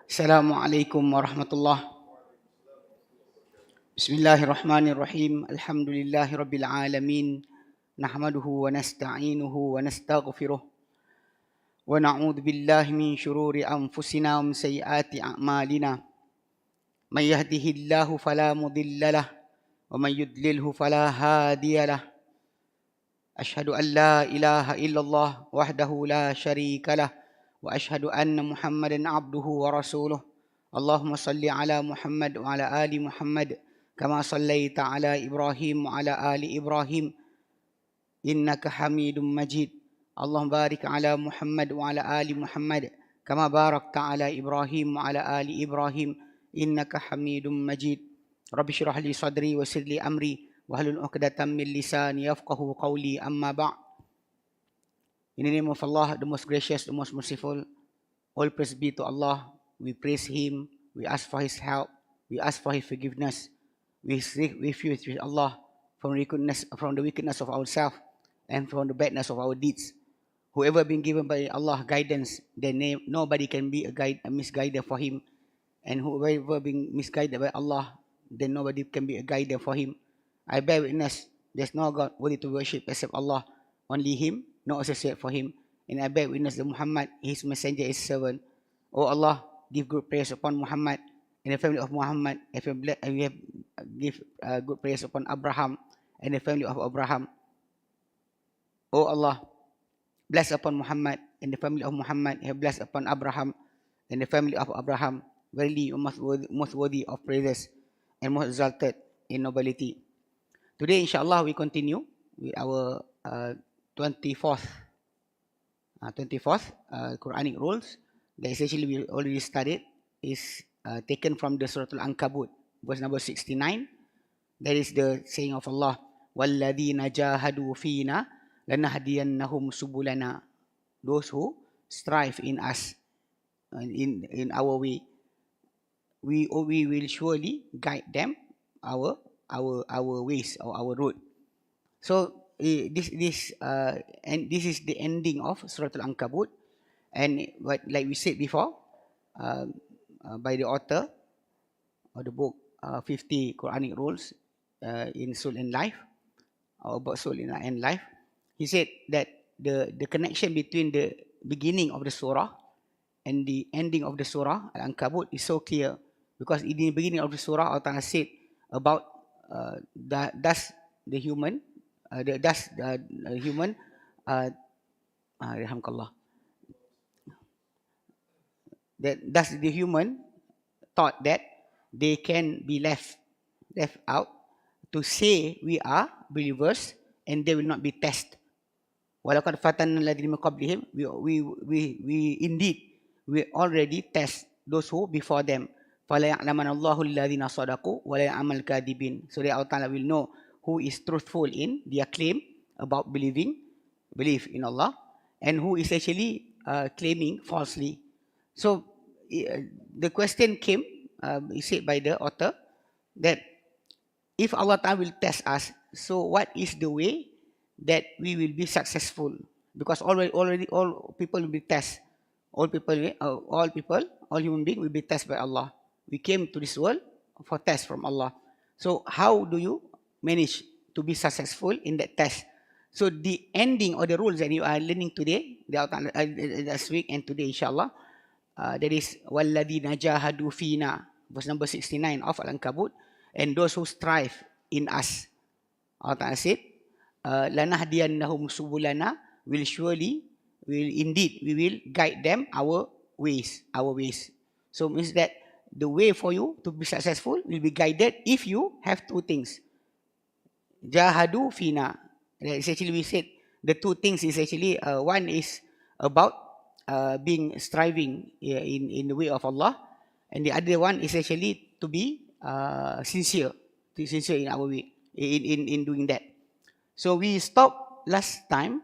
Assalamualaikum warahmatullahi. Bismillahirrahmanirrahim. Alhamdulillahi rabbil alamin. Nahmaduhu wa nasta'inuhu wa nastaghfiruh. Wa na'udzu billahi min shururi anfusina wa min sayyiati a'malina. Man yahdihillahu fala mudilla lahu wa man yudlilhu fala hadiya lahu. Ashhadu an la ilaha illallah wahdahu la syarika lahu wa ashhadu anna Muhammadan abduhu wa rasuluh. Allahumma salli ala Muhammad wa ala ali Muhammad kama sallaita ala Ibrahim wa ala ali Ibrahim innaka Hamidum Majid. Allahumma barik ala Muhammad wa ala ali Muhammad kama barakta ala Ibrahim wa ala ali Ibrahim innaka Hamidum Majid. Rabbi shrah li sadri wa yassir li amri wahlul 'uqdatam min lisani yafqahu qawli, amma ba'd. In the name of Allah, the most gracious, the most merciful, all praise be to Allah. We praise Him, we ask for His help, we ask for His forgiveness. We seek refuge with Allah from the wickedness of ourselves and from the badness of our deeds. Whoever been given by Allah guidance, then nobody can be a misguider for him. And whoever been misguided by Allah, then nobody can be a guider for him. I bear witness, there's no God worthy to worship except Allah, only Him, no associate for Him. And I bear witness that Muhammad, His messenger, His servant. O Allah, give good praise upon Muhammad and the family of Muhammad. If we have give good praise upon Abraham and the family of Abraham. O Allah, bless upon Muhammad and the family of Muhammad. Have blessed upon Abraham and the family of Abraham. Verily, you most worthy of praises and most exalted in nobility. Today, inshallah, we continue with our 24th Quranic rules. That essentially we already studied is taken from the Surah Al-Ankabut, verse number 69. That is the saying of Allah, وَالَّذِينَ جَاهَدُوا فِينَا لَنَهْدِيَنَّهُمْ سُبُلَنَا. Those who strive in us, in our way, we will surely guide them our ways or our road. So this is the ending of Surah Al-Ankabut, and like we said before, by the author of the book 50 Quranic rules in Soul and Life, or about Soul and Life, he said that the connection between the beginning of the surah and the ending of the surah Al-Ankabut is so clear, because in the beginning of the surah Allah said about thus the human thought that they can be left out to say we are believers and they will not be tested. Walaqad fatanna alladhina min qablihim, we indeed we already test those who before them. Fala ya'lamanna Allahu alladhina sadaqu wa la ya'lamal kadhibin. So that Allah Ta'ala will know who is truthful in their claim about belief in Allah, and who is actually claiming falsely. So the question came, said by the author, that if Allah Ta'ala will test us, so what is the way that we will be successful? Because already all people will be tested. All human beings will be tested by Allah. We came to this world for test from Allah. So how do you manage to be successful in that test? So the ending or the rules that you are learning today, last week and today, inshallah, that is وَالَّذِينَ جَاهَدُوا فِينَا, verse number 69 of Al-Ankabut, and those who strive in us. Allah Ta'ala said, لَنَهْدِيَنَّهُمْ سُبُلَنَا, we will guide them our ways. So means that the way for you to be successful will be guided if you have two things. Jahadu fina. Essentially we said the two things is actually one is about being striving in the way of Allah, and the other one is actually to be sincere in our way in doing that. So we stopped last time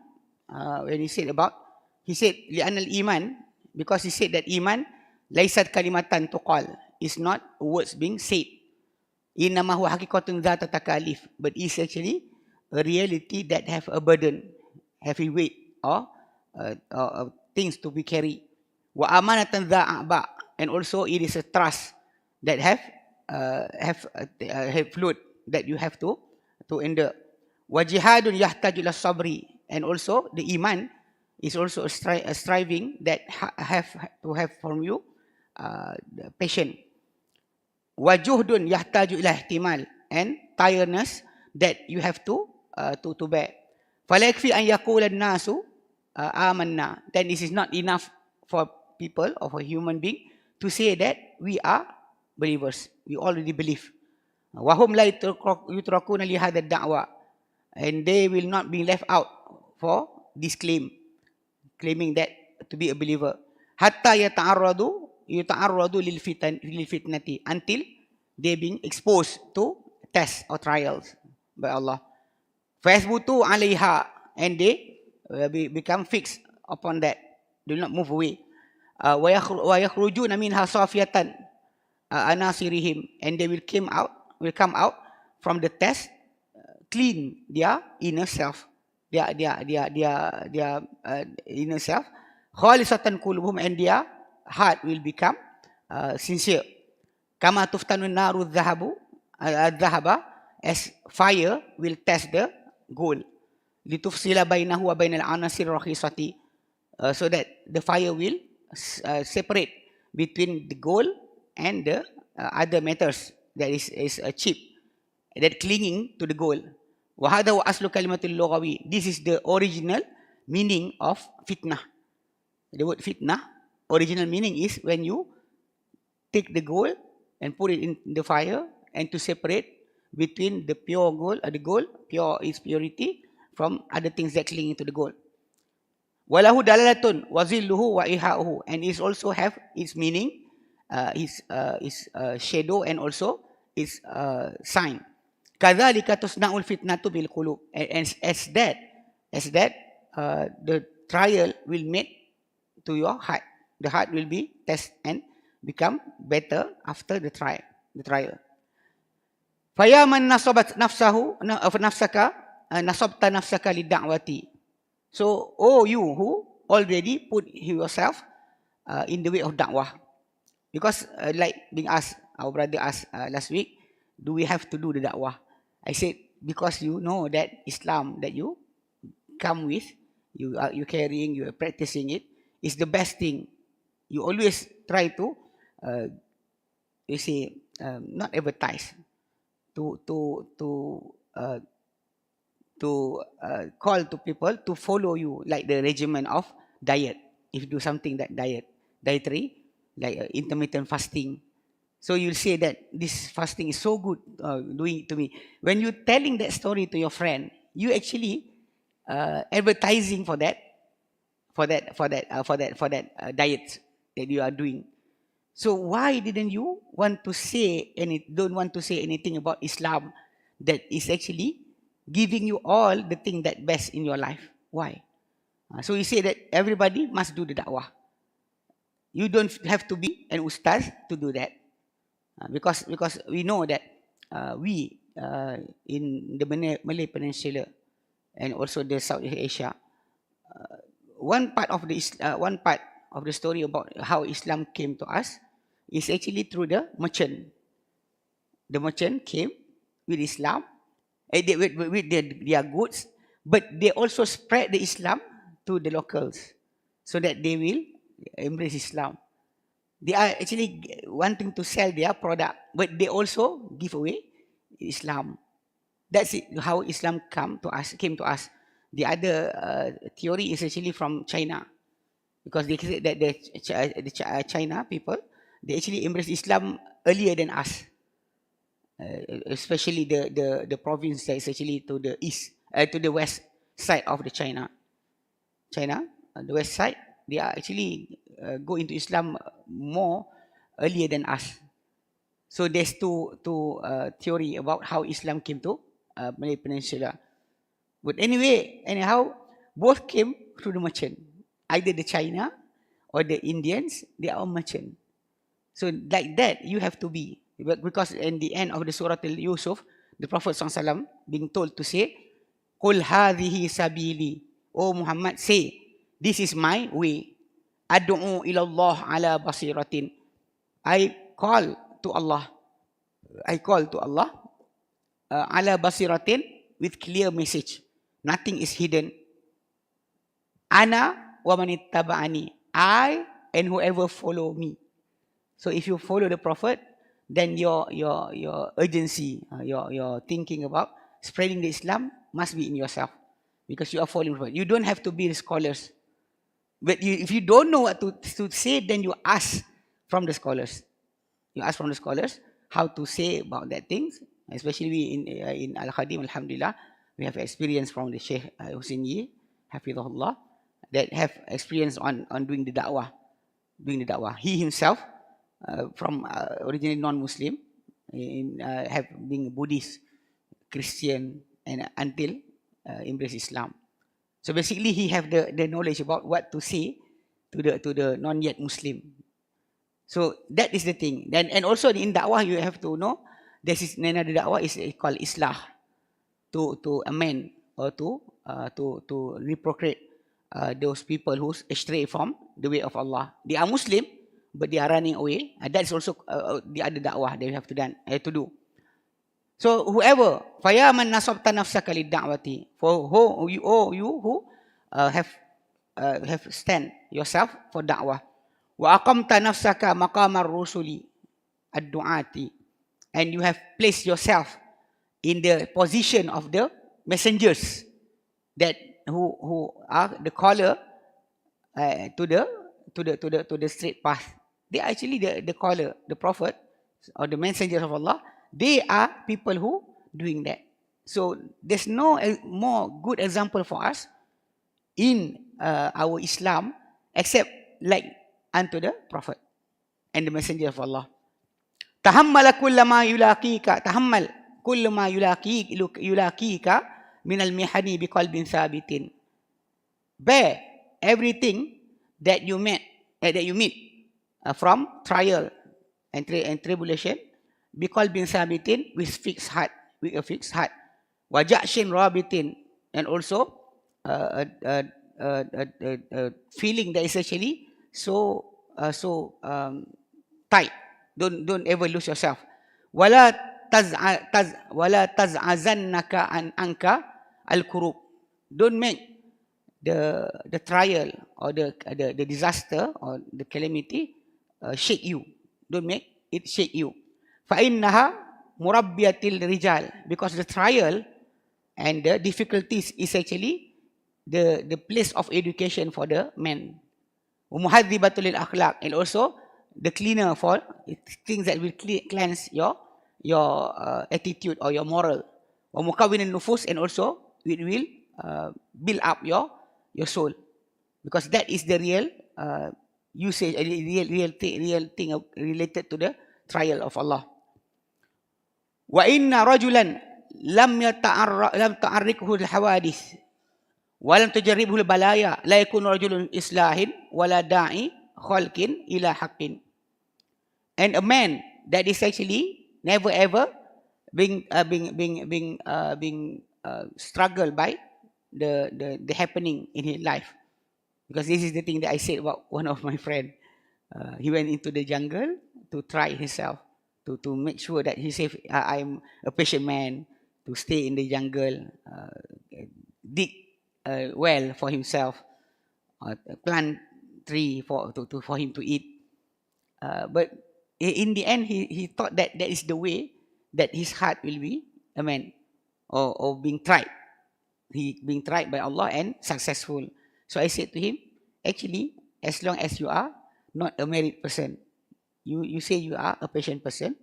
when he said li'anal iman, because he said that iman laysat kalimatan tuqal, is not words being said. Innama huwa haqiqatun dhata takalif, but is actually a reality that have a burden, heavy weight, or things to be carried. Wa amanatan dha'aba, and also it is a trust that have float that you have to endure. Wa jihadun yahtaju ila sabri, and also the iman is also a striving that have to have from you the patient. Wa juhdun yahtaju ila ihtimal, and tiredness that you have to bear. Fala yakfi an yaqula an-nasu amanna, then this is not enough for people, or for human being, to say that we are believers, we already believe. Wa hum la yutrakuna li hadha ad-da'wa, and they will not be left out for this claiming that to be a believer. Hatta yata'arradu lil fitnati, until they being exposed to tests or trials by Allah. Fasbutu 'alayha, and they become fixed upon that, do not move away. Wa yakhrujuna minha safiyatan anasirihim, and they will come out from the test clean their inner self, their inner self. Khalisatan qulubuhum, and their heart will become sincere. Kama tuftanun naru dhahaba, as fire will test the gold. Litufsila bainahu wa bainal anasir rakhisati, so that the fire will separate between the gold and the other matters that is cheap, that clinging to the gold. Wa hadha wa aslu kalimatul lughawi, this is the original meaning of fitnah. The word fitnah, original meaning is when you take the gold and put it in the fire, and to separate between the pure gold, the gold pure is purity, from other things that clinging to the gold. Walahu dalalatun wa zilluhu wa iha'uhu, and it also have its meaning, its shadow, and also its sign. Kadzalika tusna'ul fitnatu bil qulub, and as that the trial will make to your heart. The heart will be tested and become better after the trial. Faya man nasabat nafsaka nasabta nafsaka lid'awati. So, you who already put yourself in the way of da'wah, because like being asked, our brother asked last week, do we have to do the da'wah? I said, because you know that Islam that you come with, you carrying, you are practicing it, is the best thing. You always try to, not advertise, to call to people to follow you, like the regimen of diet. If you do something that dietary, like intermittent fasting, so you'll say that this fasting is so good, doing it to me. When you're telling that story to your friend, you actually advertising for that diet that you are doing. So why didn't you don't want to say anything about Islam that is actually giving you all the thing that best in your life? Why? So you say that everybody must do the da'wah. You don't have to be an ustaz to do that, because we know that we in the Malay Peninsula and also the Southeast Asia, one part of the story about how Islam came to us is actually through the merchant. The merchant came with Islam, with their goods, but they also spread the Islam to the locals so that they will embrace Islam. They are actually wanting to sell their product, but they also give away Islam. That's it, how Islam came to us. The other theory is actually from China, because they say that the China people, they actually embrace Islam earlier than us, especially the province that is actually to the east, to the west side of the China, the west side, they are actually go into Islam more earlier than us. So there's two theory about how Islam came to Malay Peninsula. But anyhow, both came through the merchant. Either the China or the Indians, they are all merchant. So like that, you have to be. Because in the end of the Surah Al-Yusuf, the Prophet ﷺ being told to say, Qul hadhihi sabili. O Muhammad, say, this is my way. Ad'u ila Allah ala basiratin. I call to Allah. I call to Allah ala basiratin, with clear message. Nothing is hidden. Ana wa man ittaba'ani. I and whoever follow me. So if you follow the Prophet, then your urgency, your thinking about spreading the Islam must be in yourself, because you are following the Prophet. You don't have to be the scholars. But if you don't know what to say, then you ask from the scholars. You ask from the scholars how to say about that things. Especially we in Al-Khadim, Alhamdulillah, we have experience from the Sheikh Hussein Yi, Hafidhullah, that have experience on doing the da'wah. He himself, from originally non-Muslim, have been Buddhist, Christian, and until embrace Islam. So basically, he have the knowledge about what to say to the non-yet Muslim. So that is the thing. Then and also in da'wah, you have to know this is another da'wah is called islah, to amend or to reprocreate those people who stray from the way of Allah. They are Muslim, but they are running away. That's also the other da'wah they have to do. So whoever, فَيَا مَنْ نَصَبْتَ نَفْسَكَ لِلدَّعْوَةِ, for you who have stand yourself for da'wah. وَأَقَمْتَ نَفْسَكَ مَقَامَ الرُّسُلِ الدُّعَاتِ, and you have placed yourself in the position of the messengers that who are the caller to the straight path. They are actually the caller, the prophet or the messengers of Allah. They are people who doing that. So there's no more good example for us in our Islam except like unto the prophet and the messenger of Allah. Tahammala kulla ma yulaqika, tahammal kulla ma yulaqika min al-mihani biqalbin thabitin. Bear everything that you meet from trial and tribulation, biqalbin thabitin, with a fixed heart. Wa ja'shin rabitin, and also feeling that is actually so tight. Don't ever lose yourself. Wala taz'azannaka an anka al-kurub. Don't make the trial or the disaster or the calamity shake you. Don't make it shake you. فَإِنَّهَا مُرَبِّيَةِ الرِّجَالِ, because the trial and the difficulties is actually the place of education for the men. وَمُحَذِّبَةُ لِلْأَخْلَاقِ, and also the cleaner for things that will cleanse your attitude or your moral. وَمُكَوِّنِ النُّفُوسِ, and also it will build up your soul, because that is the real usage, real thing related to the trial of Allah. وَإِنَّ رَجُلًا لَمْ تَعَرِّكْهُ الْحَوَادِثِ وَلَمْ تُجَرِّبْهُ الْبَلَايَا لَا يَكُونُ رَجُلٌ إِصْلَاحٍ وَلَا دَاعِي خَلْقٍ إِلَى حَقٍ. And a man that is actually never ever being struggled by the happening in his life. Because this is the thing that I said about one of my friends. He went into the jungle to try himself, to make sure that he said, I'm a patient man, to stay in the jungle, dig well for himself, plant tree for him to eat. But in the end, he thought that is the way that his heart will be, or being tried. He being tried by Allah and successful. So I said to him, actually, as long as you are not a married person, you say you are a patient person,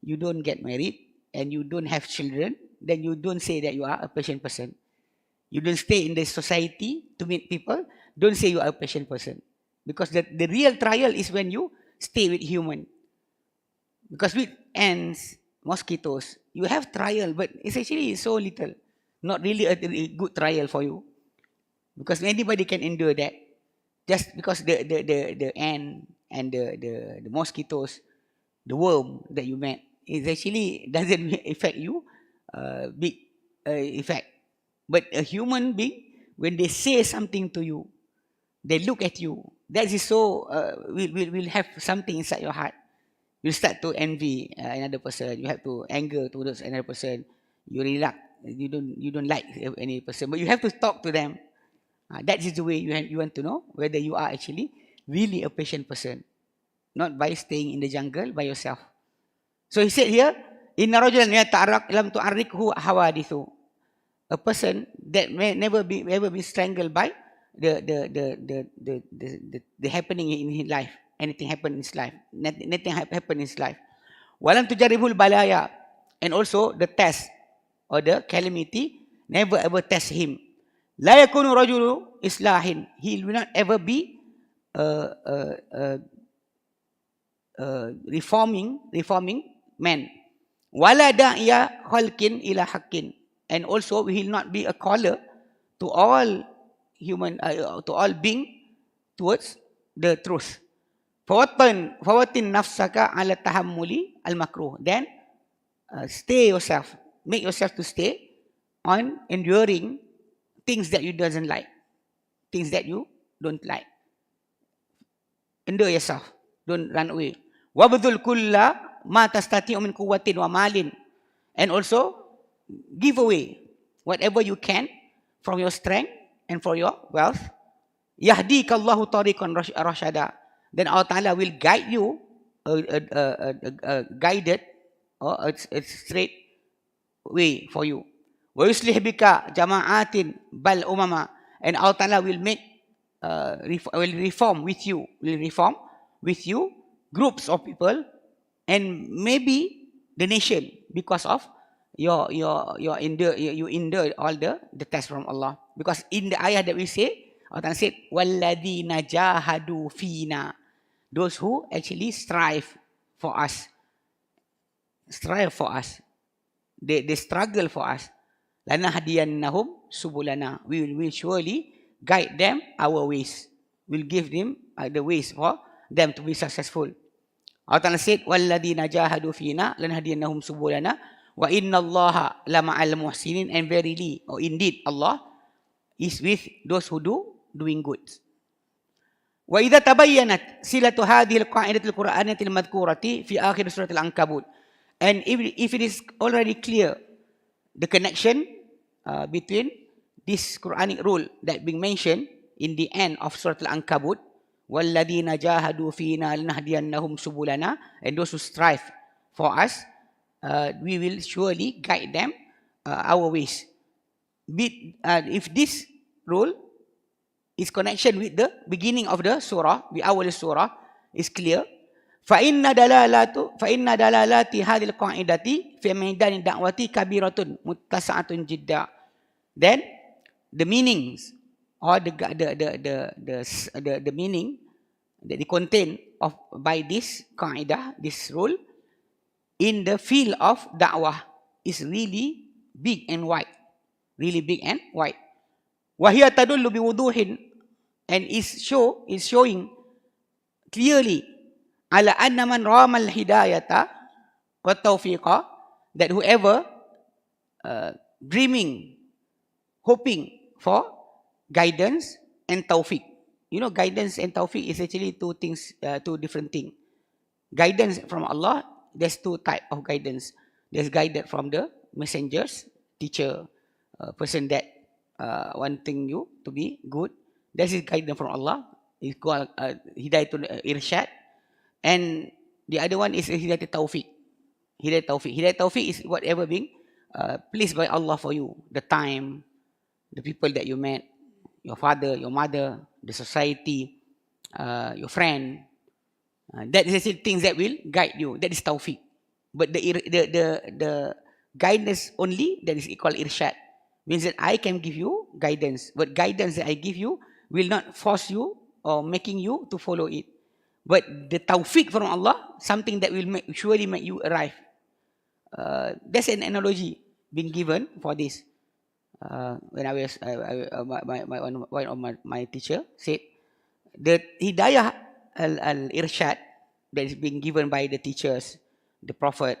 you don't get married, and you don't have children, then you don't say that you are a patient person. You don't stay in the society to meet people, don't say you are a patient person. Because the real trial is when you stay with human. Because with ants, mosquitoes, you have trial, but it's actually so little. Not really a good trial for you. Because anybody can endure that. Just because the ant and the mosquitoes, the worm that you met, it actually doesn't affect you big effect. But a human being, when they say something to you, they look at you, that is so will have something inside your heart. You start to envy another person. You have to anger towards another person. You relax. You don't like any person, but you have to talk to them. That is the way you want to know whether you are actually really a patient person, not by staying in the jungle by yourself. So he said here, Inna rajulan yata'arraq lam tu'arrikhu hawadithu. A person that may never be strangled by the happening in his life. Anything happen in his life. Nothing happen in his life. Walam tujaribul balaya. And also the test or the calamity never ever test him. La yakunu rajulu islahin. He will not ever be reforming man. Wala da'iya khalqin ila haqqin. And also he will not be a caller to all human, to all being towards the truth. Fawatin nafsaka ala tahammuli al makruh. Then stay yourself, make yourself to stay on enduring things that you doesn't like, things that you don't like. Endure yourself, don't run away. Wabdhul kulla ma tastati'u min quwwatin wa malin. And also give away whatever you can from your strength and for your wealth. Yahdikallahu tariqan rashada. Then Allah Ta'ala will guide you a guided or a straight way for you. Wa yuslih bika jama'atin bal umama. And Allah Ta'ala will make will reform with you groups of people and maybe the nation, because of you endure all the tests from Allah. Because in the ayah that we say, Allah said, "Walladina jahadu fina," those who actually strive for us, they struggle for us. Lanahdiyannahum subulana. We will surely guide them our ways. We'll give them the ways for them to be successful. Allah said, "Walladina jahadu fina lanahdiyannahum subulana wa innallaha lama'al muhsinin." And verily, or indeed, Allah is with those who doing good. Wa idza tabayyanat silatu hadhihi al-qa'idati al-Qur'aniyyati al-madhkurati fi akhir surah Al-Ankabut. And if it is already clear, the connection between this Quranic rule that being mentioned in the end of surah Al-Ankabut, وَالَّذِينَ جَاهَدُوا فِينَا لَنَهْدِيَنَّهُمْ سُبُلَنَا, and those who strive for us, we will surely guide them our ways. If this rule is connection with the beginning of the surah, the awal surah, is clear, فَإِنَّ دَلَالَاتِ هَذِي الْقَاعِدَةِ فِي مَيْدَانِ الدَّعْوَةِ كَبِيرَةٌ مُتَّسَعَةٌ جِدًّا. Then the meanings or the meaning that they contain of by this Qā'idah, this rule, in the field of da'wah is really big and wide. Really big and wide. وَهِيَ تَدُلُّ بِوُضُوحٍ, and is showing clearly ala anna man rama al-hidayata wa tawfiqa, that whoever dreaming, hoping for guidance and tawfiq. You know, guidance and tawfiq is actually two different things. Guidance from Allah, there's two types of guidance. There's guidance from the messengers, teacher, person that wanting you to be good. That is guidance from Allah. It's called Hidayatul Irshad. And the other one is Hidayatul Tawfiq. Hidayatul Tawfiq is whatever being placed by Allah for you. The time, the people that you met, your father, your mother, the society, your friend. That is actually things that will guide you. That is Tawfiq. But the guidance only, that is called Irshad. Means that I can give you guidance. But guidance that I give you will not force you or making you to follow it. But the tawfiq from Allah, something that will surely make you arrive. That's an analogy being given for this. When I was, one of my teacher said, the hidayah al-irshad that is being given by the teachers, the prophet,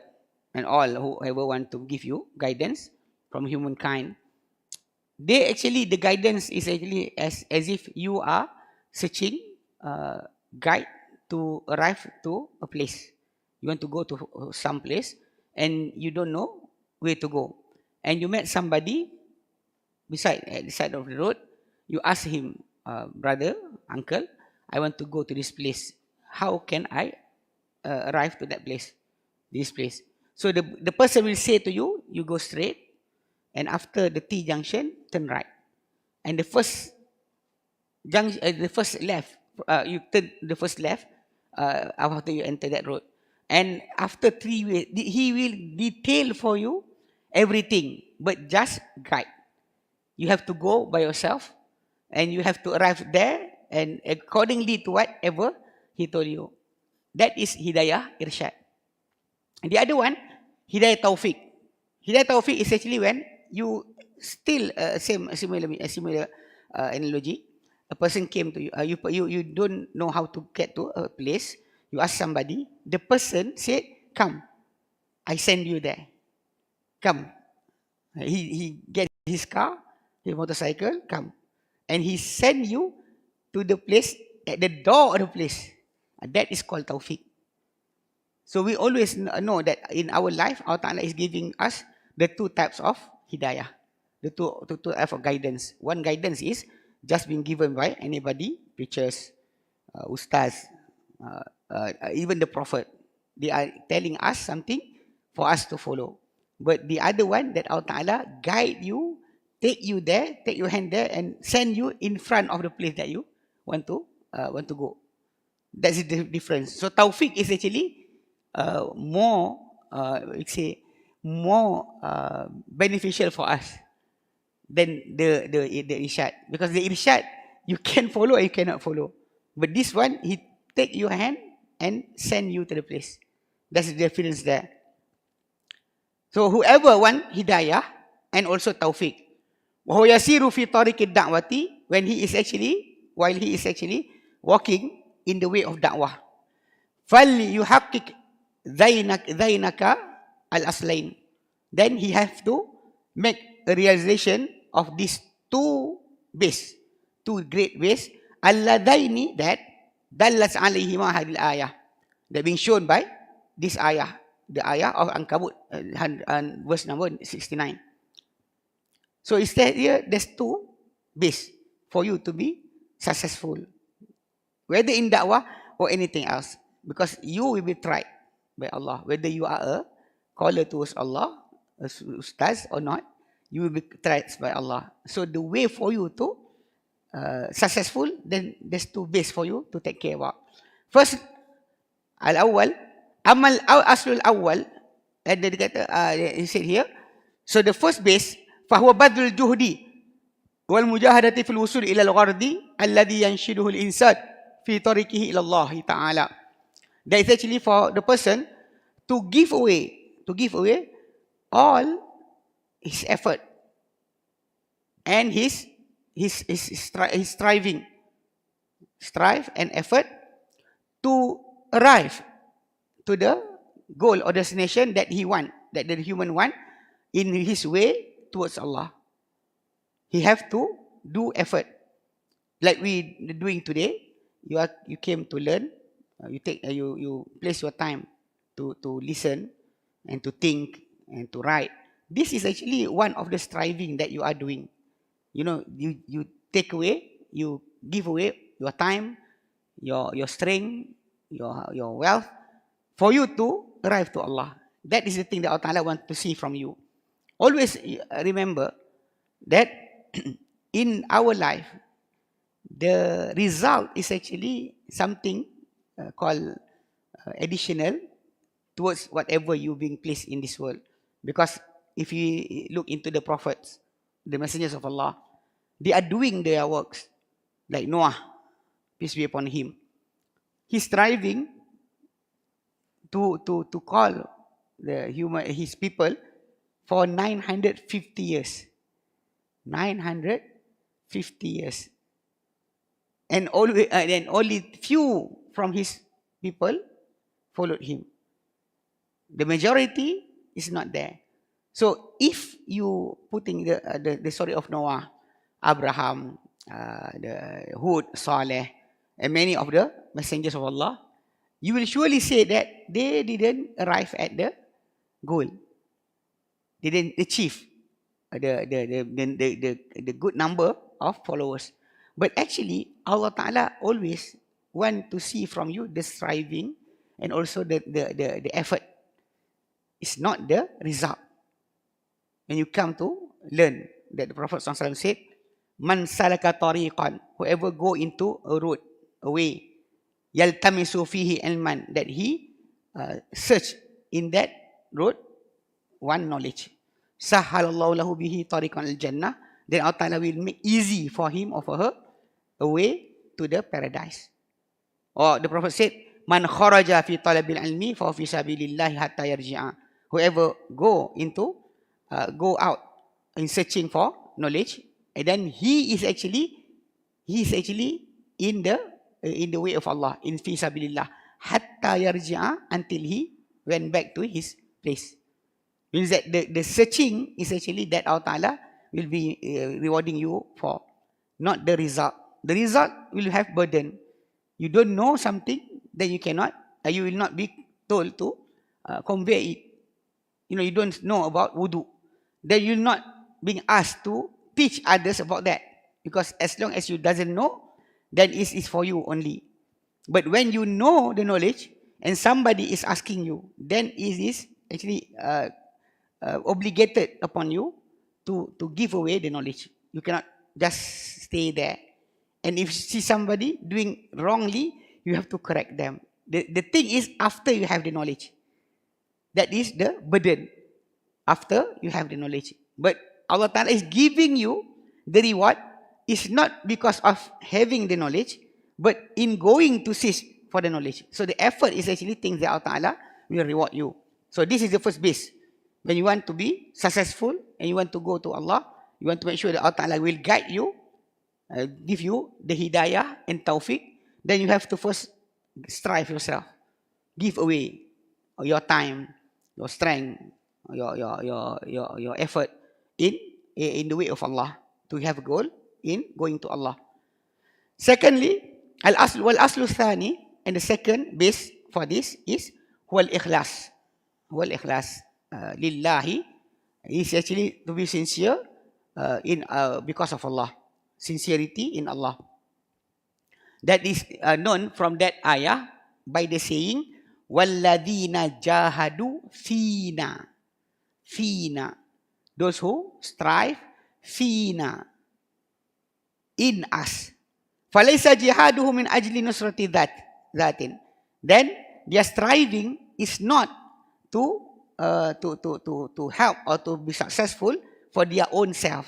and all whoever want to give you guidance from humankind, they actually, the guidance is actually as if you are searching guide to arrive to a place. You want to go to some place and you don't know where to go. And you met somebody at the side of the road. You ask him, brother, uncle, I want to go to this place. How can I arrive to that place, this place? So the person will say to you, you go straight, and after the T junction, turn right. And the first left, you turn the first left after you enter that road. And after 3 weeks, he will detail for you everything, but just guide. You have to go by yourself, and you have to arrive there, and accordingly to whatever he told you. That is Hidayah Irsyad. And the other one, Hidayah Taufiq. Hidayah Taufiq is actually when you still similar analogy. A person came to you, you don't know how to get to a place. You ask somebody, the person said, come, I send you there. Come. He get his car, his motorcycle, come. And he send you to the place, at the door of the place. That is called Taufiq. So we always know that in our life, Allah Ta'ala is giving us the two types of hidayah. The two types of guidance. One guidance is just being given by anybody, preachers, ustaz, even the prophet. They are telling us something for us to follow. But the other one, that Allah Ta'ala guide you, take you there, take your hand there, and send you in front of the place that you want to go. That's the difference. So Taufiq is actually more beneficial for us than the irsyad, because the irsyad you can follow or you cannot follow. But this one, he take your hand and send you to the place. That's the difference there. So whoever want hidayah and also taufiq, وَهُوَ يَسِيرُ فِي طَرِيقِ الدَّعْوَةِ, while he is actually walking in the way of da'wah. فَلْيُحَقِّقْ ذَيْنَكَ الْأَصْلَيْنِ. Then he have to make a realization of these two great ways, اللَّذَيْنِ, that دَلَّتْ عَلَيْهِمَا هَذِهِ الْآيَةِ, that being shown by this ayah, the ayah of Ankabut, verse number 69. So instead here, there's two ways for you to be successful, whether in da'wah or anything else, because you will be tried by Allah, whether you are a caller towards Allah, a ustaz or not, you will be tried by Allah. So the way for you to successful, then there's two ways for you to take care about. First, al-awwal, amal aslul awwal, and then he said here, so the first base, فهو بذل الجهد والمجاهدة في الوصول إلى الغرض الذي ينشده الإنسان في طريقه إلى الله تعالى. That is actually for the person to give away all his effort and his strive and effort to arrive to the goal or destination that he want, that the human want, in his way towards Allah. He have to do effort, like we doing today. You came to learn. You place your time to listen and to think and to write. This is actually one of the striving that you are doing. You know, you take away, you give away your time, your strength, your wealth, for you to arrive to Allah. That is the thing that Allah Ta'ala wants to see from you. Always remember that in our life, the result is actually something called additional towards whatever you being placed in this world. Because if you look into the prophets, the messengers of Allah, they are doing their works. Like Noah, peace be upon him. He's striving to call his people for 950 years. 950 years. And only few from his people followed him. The majority is not there. So if you putting the story of Noah, Abraham, the Hud, Saleh, and many of the messengers of Allah, you will surely say that they didn't arrive at the goal. They didn't achieve the good number of followers. But actually, Allah Ta'ala always want to see from you the striving and also the effort. It's not the result. When you come to learn that the Prophet ﷺ said, Man salaka tariqan, whoever go into a road, a way, yaltamisu fihi ilman, that he search in that road one knowledge. Sahhalallahu lahu bihi tariqan al-jannah, then Allah Ta'ala will make easy for him or for her a way to the paradise. Or the Prophet said, Man kharaja fi talabil ilmi fa fi sabilillahi hatta yarji'a. Whoever go out in searching for knowledge, and then he is actually in the way of Allah, in fi sabilillah, hatta yarji'a, until he went back to his place. Means that the searching is actually that Allah Ta'ala will be rewarding you for, not the result. The result will have burden. You don't know something, then you will not be told to convey it. You don't know about wudu, then you're not being asked to teach others about that, because as long as you doesn't know, then it is for you only. But when you know the knowledge and somebody is asking you, then it is actually obligated upon you to give away the knowledge. You cannot just stay there. And if you see somebody doing wrongly, you have to correct them. The thing is, after you have the knowledge, that is the burden. After you have the knowledge. But Allah Ta'ala is giving you the reward, is not because of having the knowledge, but in going to seek for the knowledge. So the effort is actually things that Allah Ta'ala will reward you. So this is the first base. When you want to be successful and you want to go to Allah, you want to make sure that Allah Ta'ala will guide you, give you the hidayah and tawfiq, then you have to first strive yourself. Give away your time, your strength, your effort in the way of Allah, to have a goal in going to Allah. Secondly, wal-aslu thani, and the second base for this is wal-ikhlas. Wal-ikhlas lillahi is actually to be sincere because of Allah. Sincerity in Allah. That is known from that ayah by the saying, وَالَّذِينَ جَاهَدُوا فِينَا. Fina. Those who strive, fina, in us. فَلَيْسَ جِهَادُهُ مِنْ أَجْلِ نُصْرَةِ ذَاتٍ. Then their striving is not to help or to be successful for their own self.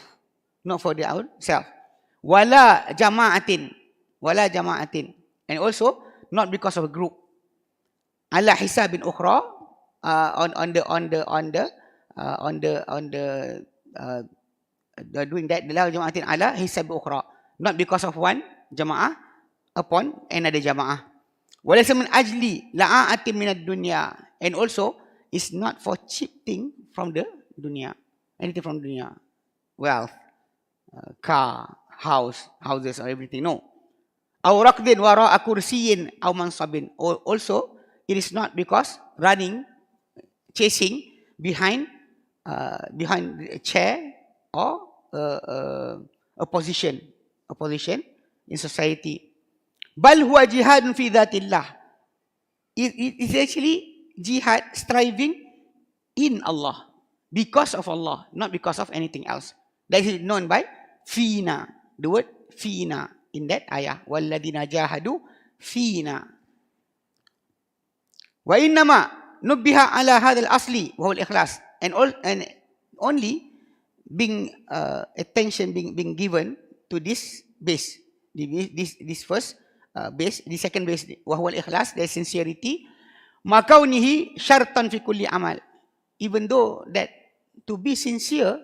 Not for their own self. Wala jama'atin. And also not because of a group. Ala hisabin ukhra, doing that, la jama'atin ala hisab ukhra, not because of one jama'ah upon another jama'ah. Walaysa min ajli la'atin min ad-dunya, and also it's not for cheap thing from the dunya, anything from dunya, wealth, car, houses or everything. No. Aw raqdin wara'a kursiyin aw mansabin. Also, it is not because running, chasing behind a chair or a position in society. Bal huwa jihadun fi dhatillah. It is actually jihad, striving in Allah, because of Allah, not because of anything else. That is known by fina, the word fina in that ayah. Walladina jahadu fina. Wa innama nubbiha ala hadal asli wa huwa al-ikhlas. And only being attention being given to this base, this first base, the second base, wa huwa al-ikhlas, the sincerity, makaunihi syartan fi kulli amal. Even though that to be sincere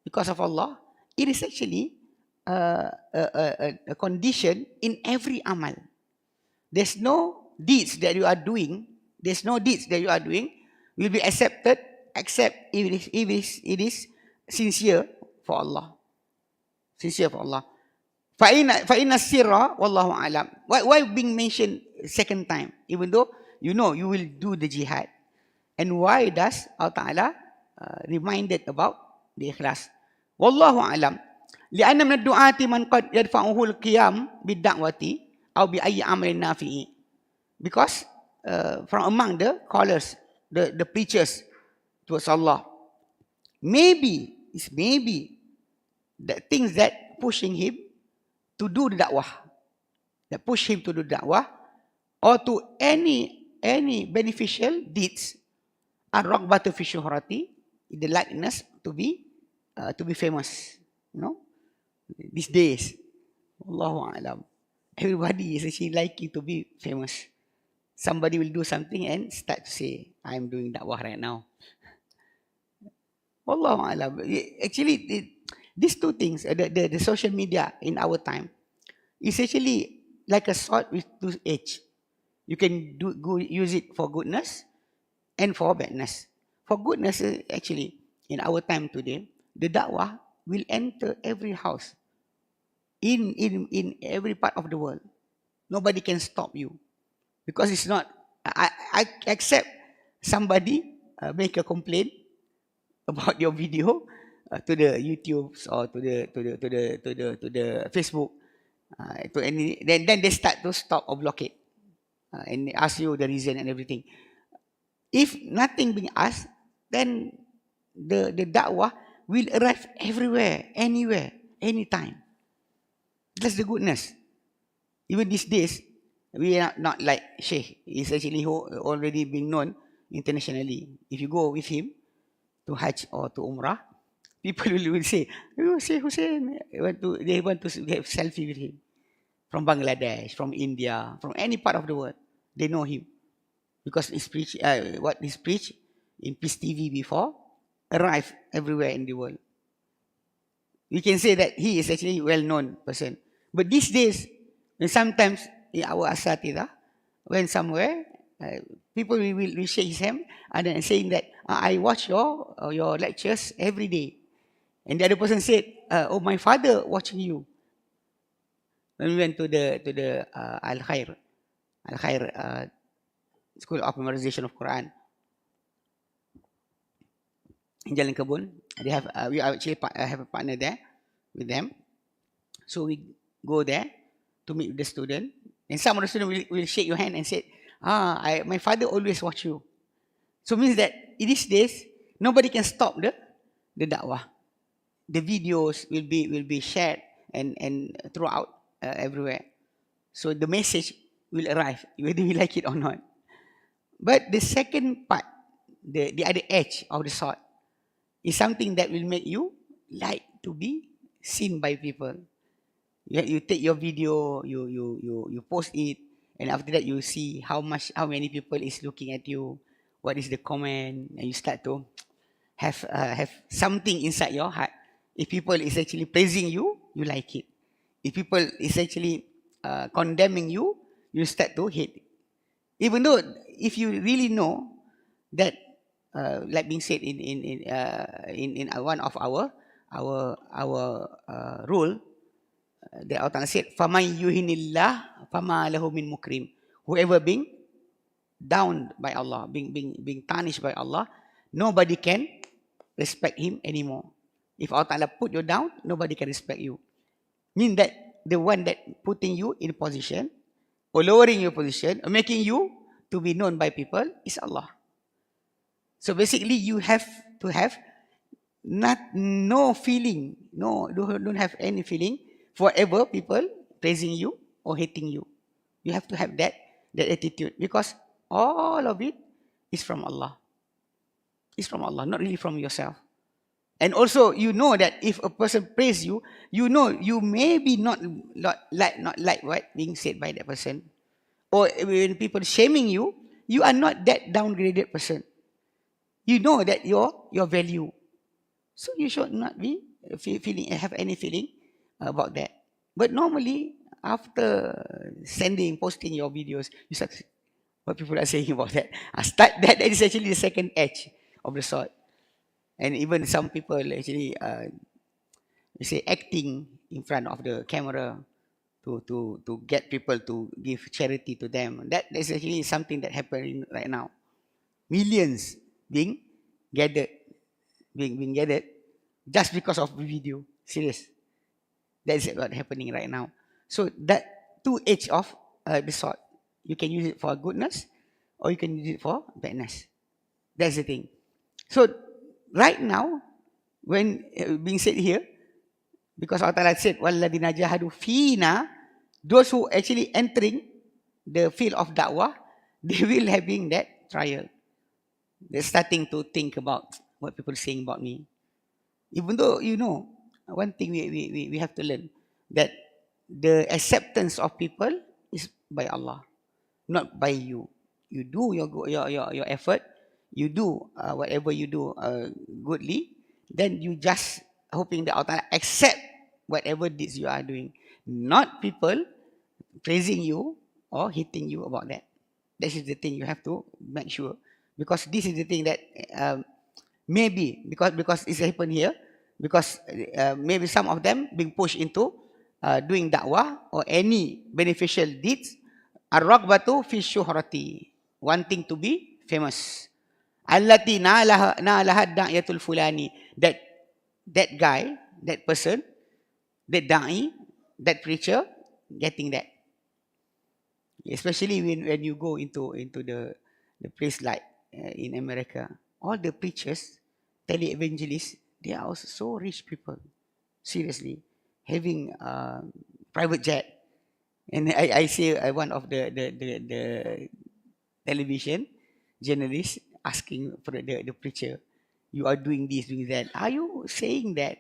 because of Allah, it is actually a condition in every amal. There's no deeds that you are doing will be accepted except if it is sincere for Allah. Sincere for Allah. Fa inna sirra wallahu alam. Why being mentioned second time, even though you know you will do the jihad. And why does Allah Ta'ala reminded about the ikhlas? Wallahu a'lam. لأن من الدعاة من قد يدفعه القيام بالدعوة أو بأي عمل نافع. Because from among the callers, the preachers towards Allah, maybe the things that pushing him to do the da'wah, that push him to do da'wah, or to any beneficial deeds, ar-raghbatu fi syuhrati, the likeness to be famous. You know, these days, Allahu a'lam, everybody is actually liking to be famous. Somebody will do something and start to say, I'm doing da'wah right now. Wallahu a'lam. Actually, these two things, the social media in our time, is actually like a sword with two edges. You can use it for goodness and for badness. For goodness, actually, in our time today, the da'wah will enter every house, in every part of the world. Nobody can stop you. Because it's not, I accept somebody make a complaint about your video to the YouTubes or to the Facebook, then they start to stop or block it, and ask you the reason and everything. If nothing being asked, then the da'wah will arrive everywhere, anywhere, anytime. That's the goodness. Even these days, we are not like Sheikh. He's actually already being known internationally. If you go with him to Hajj or to Umrah, people will say, "Oh, Sheikh Hussein." They want to have selfie with him. From Bangladesh, from India, from any part of the world, they know him because what he's preached in Peace TV before arrived everywhere in the world. We can say that he is actually a well-known person. But these days, sometimes in our asatidah, when somewhere, people will shake his hand and then saying that, I watch your lectures every day. And the other person said, oh, my father watching you. When we went to the Al-Hayr School of Memorization of Qur'an in Jalan Kebun, we actually have a partner there with them. So we go there to meet with the student, and some of the students will shake your hand and say, my father always watch you. So means that in these days, nobody can stop the da'wah. The videos will be shared and throughout everywhere. So the message will arrive, whether we like it or not. But the second part, the other edge of the sword, is something that will make you like to be seen by people. You take your video, you post it, and after that you see how many people is looking at you, what is the comment, and you start to have something inside your heart. If people is actually praising you, you like it. If people is actually condemning you, you start to hate it. Even though if you really know that, like being said in one of our rule, that Allah said, "Faman yuhinillah, fama lahu min mukrim." Whoever being down by Allah, being tarnished by Allah, nobody can respect him anymore. If Allah Ta'ala put you down, nobody can respect you. Mean that the one that putting you in position, or lowering your position, or making you to be known by people is Allah. So basically, you have to have no feeling, don't have any feeling for ever people praising you or hating you. You have to have that attitude, because all of it is from Allah. It's from Allah, not really from yourself. And also, you know that if a person praise you, you know you may be not like what being said by that person. Or when people shaming you, you are not that downgraded person. You know that your value. So you should not be have any feeling about that. But normally, after posting your videos, you start what people are saying about that. That is actually the second edge of the sword. And even some people actually, acting in front of the camera to get people to give charity to them. That is actually something that happening right now. Millions being gathered, being gathered just because of video. Serious. That is what happening right now. So that two edge of the sword. You can use it for goodness, or you can use it for badness. That's the thing. So right now, when being said here, because Allah Ta'ala said, وَالَّذِينَ جَاهَدُوا فِينَا, those who actually entering the field of da'wah, they will having that trial. They're starting to think about what people are saying about me. Even though, one thing we have to learn, that the acceptance of people is by Allah, not by you. You do your effort, you do whatever you do goodly, then you just hoping that Allah accept whatever deeds you are doing, not people praising you or hitting you about that. This is the thing you have to make sure, because this is the thing that maybe because it's happened here, because maybe some of them being pushed into doing da'wah or any beneficial deeds, ar-raghbatu fi syuhrati, wanting to be famous, allati nalaha da'iyatul fulani, that guy, that person, that da'i, that preacher getting that. Especially when you go into the place like in America, all the preachers, tele-evangelists, they are also so rich people. Seriously, having private jet. And I see one of the television journalists asking for the preacher, you are doing this, doing that. Are you saying that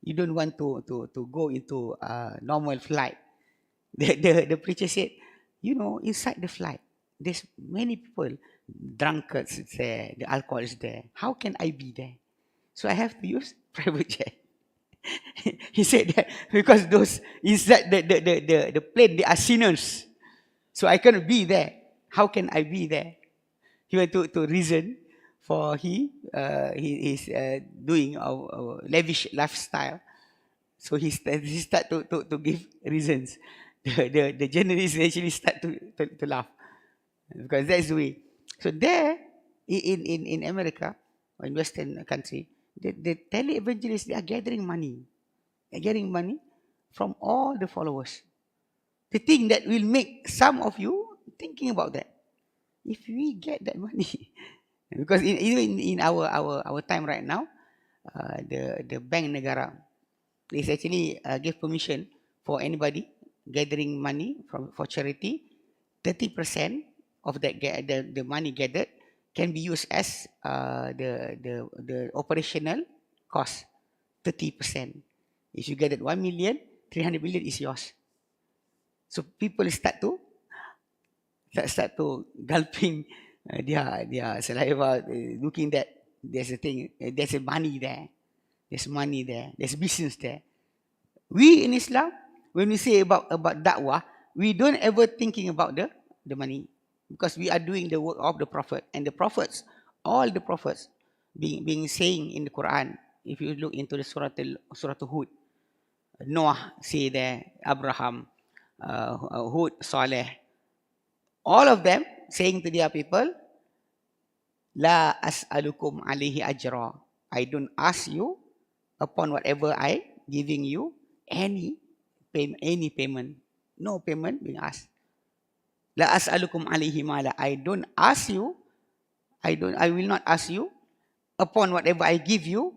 you don't want to go into normal flight? The preacher said, inside the flight, there's many people, drunkards is there, the alcohol is there. How can I be there? So I have to use private jet. He said that because those inside the plane, they are sinners. So I cannot be there. How can I be there? He went to reason for he is doing a lavish lifestyle. So he start to give reasons. The journalists actually start to laugh, because that's the way. So there in America or in Western country, the tele-evangelists, they are gathering money. They're getting money from all the followers. The thing that will make some of you thinking about that. If we get that money, because even in our time right now, the Bank Negara is actually give permission for anybody gathering money for charity. 30% of that the money gathered can be used as the operational cost. 30%. If you gathered 1 million, 300 million is yours. So people start to gulping their saliva, looking that there's a thing, there's a money there, there's business there. We in Islam, when we say about da'wah, we don't ever thinking about the money, because we are doing the work of the Prophet, and the prophets, all the prophets being saying in the Quran. If you look into the Surah Hud, Noah say there, Abraham, Hud, Saleh, all of them saying to their people, La as'alukum alihi ajra. I don't ask you upon whatever I giving you any payment. No payment being asked. La as'alukum alihi mala. I don't ask you. I will not ask you upon whatever I give you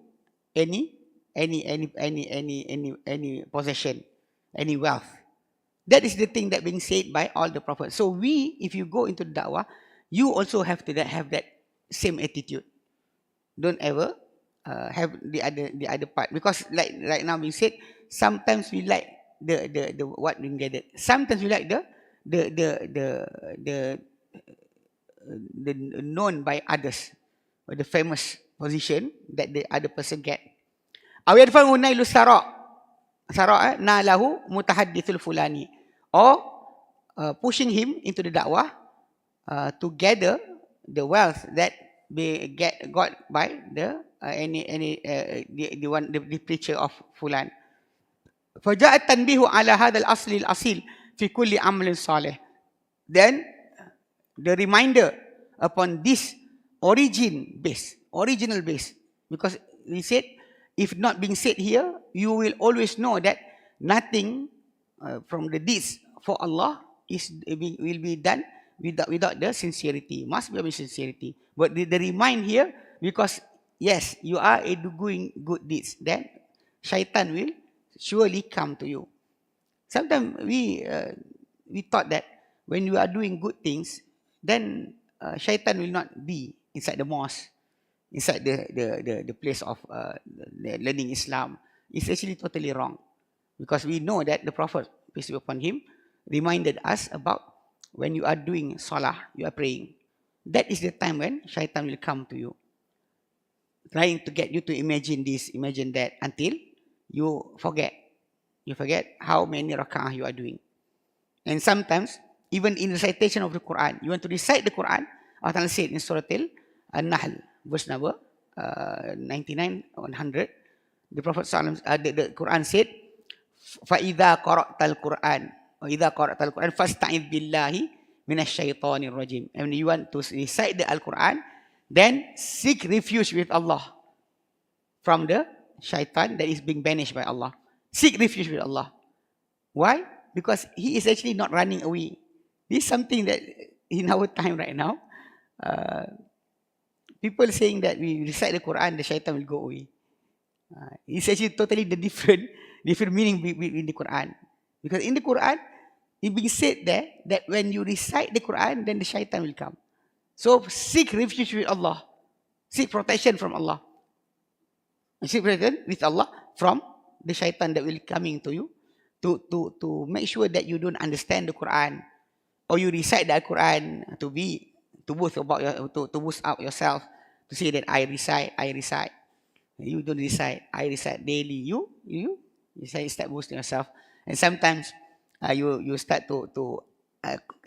any possession, any wealth. That is the thing that being said by all the prophets. So if you go into the da'wah, you also have to have that same attitude. Don't ever have the other part, because like right now being said, sometimes we like the what being gathered. Sometimes we like the known by others, or the famous position that the other person get. Awiyadfa'u nailu sara nalahu mutahaddithul fulani, or pushing him into the da'wah to gather the wealth that got by the preacher of fulan. فجاء التنبيه على هذا الأصل الأصيل في كل عمل صالح. Then the reminder upon this original base, because we said, if not being said here, you will always know that nothing from the deeds for Allah will be done without the sincerity. Must be with sincerity. But the remind here, because yes, you are doing good deeds, then shaitan will surely come to you. Sometimes we thought that when you are doing good things, then shaitan will not be inside the mosque, inside the place of learning Islam. It's actually totally wrong, because we know that the Prophet, peace be upon him, reminded us about when you are doing salah, you are praying. That is the time when shaitan will come to you, trying to get you to imagine this, imagine that, until you forget. You forget how many rak'ah you are doing. And sometimes, even in recitation of the Quran, you want to recite the Quran, Allah said in Surah Al-Nahl, verse number 99 or 100, the Prophet the Quran said, فَإِذَا قَرَأْتَ الْقُرْآنِ وَإِذَا قَرَأْتَ الْقُرْآنِ فَاسْتَعِذْ بِاللَّهِ مِنَ الشَّيْطَانِ الرَّجِيمِ. And when you want to recite the Al-Quran, then seek refuge with Allah from the shaitan that is being banished by Allah. Seek refuge with Allah. Why? Because he is actually not running away. This is something that in our time right now, people saying that we recite the Quran, the shaitan will go away. It's actually totally the different meaning in the Quran. Because in the Quran, it being said there that when you recite the Quran, then the shaitan will come. So seek refuge with Allah. Seek protection from Allah. Seek protection with Allah from the shaitan that will coming to you, to make sure that you don't understand the Quran, or you recite the Quran to boast up yourself, to say that I recite. You don't recite. I recite daily. You start boasting yourself, and sometimes you start to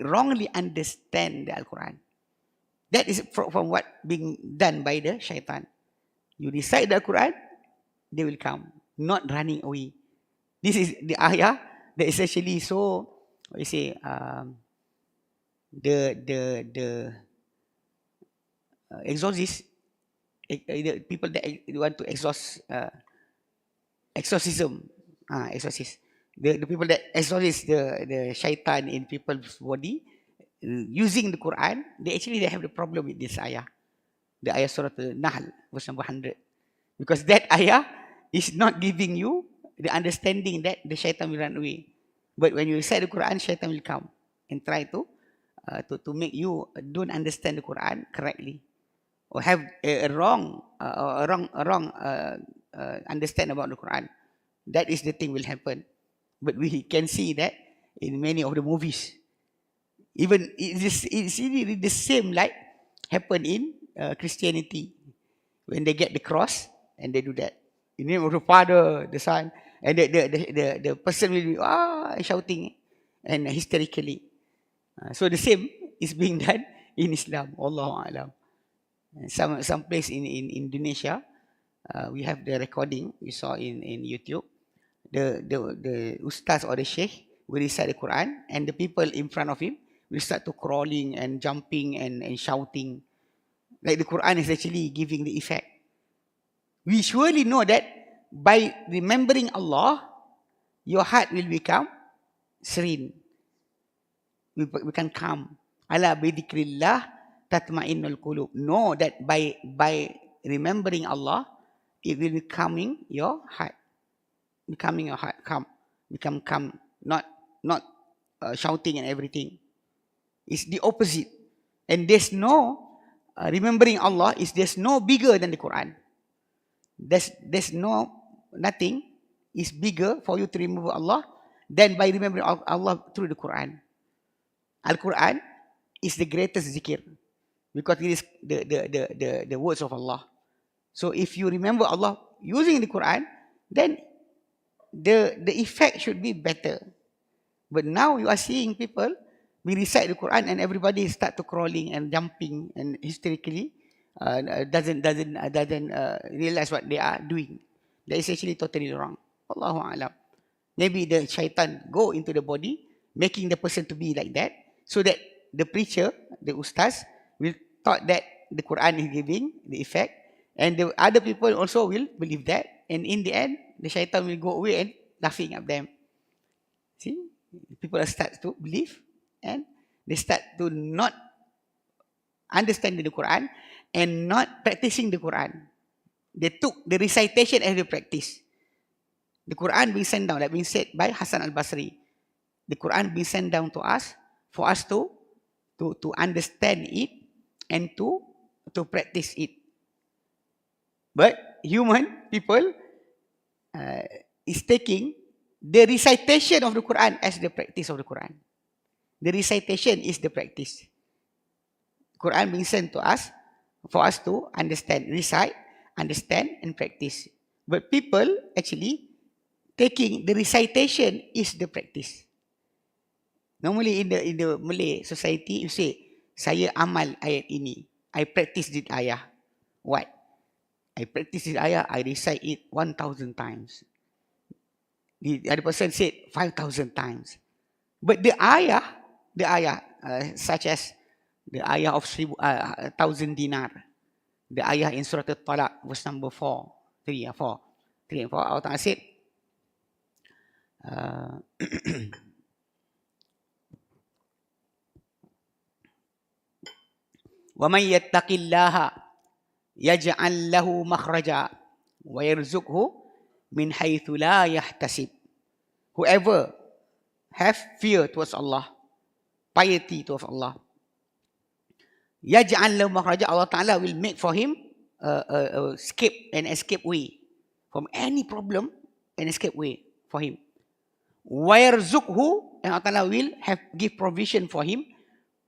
wrongly understand the Al-Quran. That is from what being done by the shaitan. You recite the Quran, they will come, not running away. This is the ayah that is actually so, what you say, the exorcist, the people that want to exorcism, exorcist. The people that exorcist the shaitan in people's body, using the Quran, they have the problem with this ayah. The ayah Surah Al-Nahl, verse number 100. Because that ayah is not giving you the understanding that the shaitan will run away. But when you recite the Quran, shaitan will come and try to make you don't understand the Quran correctly, or have a wrong understand about the Quran. That is the thing will happen. But we can see that in many of the movies. Even it's really the same like happen in Christianity, when they get the cross and they do that in the name of the Father, the Son, and the person will be shouting and hysterically. So the same is being done in Islam. Allahu A'lam. Some place in Indonesia, we have the recording we saw in YouTube. The Ustaz or the Sheikh will recite the Quran, and the people in front of him will start to crawling and jumping and shouting. Like the Quran is actually giving the effect. We surely know that by remembering Allah, your heart will become serene. We can calm. Ala bidikrillah tatma'innul qulub. Know that by remembering Allah, it will be calming your heart. Becoming your heart calm. Become calm. Not shouting and everything. It's the opposite. And there's no remembering Allah there's no bigger than the Quran. There's nothing is bigger for you to remember Allah than by remembering Allah through the Quran. Al-Quran is the greatest zikr, because it is the words of Allah. So if you remember Allah using the Quran, then the effect should be better. But now you are seeing people, we recite the Quran and everybody start to crawling and jumping and hysterically doesn't realize what they are doing. That is actually totally wrong. Allahu A'lam. Maybe the shaitan go into the body, making the person to be like that, so that the preacher, the ustaz, will thought that the Quran is giving the effect, and the other people also will believe that, and in the end, the shaitan will go away and laughing at them. See, people start to believe, and they start to not understand the Quran and not practicing the Quran. They took the recitation as the practice. The Quran being sent down, like being said by Hasan al-Basri. The Quran being sent down to us for us to understand it and to practice it. But human people is taking the recitation of the Quran as the practice of the Quran. The recitation is the practice. Quran being sent to us for us to understand, recite, understand, and practice. But people actually taking the recitation is the practice. Normally in the Malay society, you say, saya amal ayat ini. I practice this ayah. What? I practice this ayah, I recite it 1,000 times. The other person said 5,000 times. But the ayah, such as the ayah of 1,000 dinar, the ayah in Surah Al-Talaq, verse number 3 and 4. Allah Ta'ala said, وَمَنْ يَتَّقِ اللَّهَ يَجْعَلْ لَهُ مَخْرَجًا وَيَرْزُقْهُ مِنْ حَيْثُ لَا يَحْتَسِبْ. Whoever have fear towards Allah, piety towards Allah, يَجْعَلْ لَهُ مَخْرَجًا, Allah Ta'ala will make for him an escape way from any problem, an escape way for him. وَيَرْزُقْهُ, and Allah Ta'ala will give provision for him,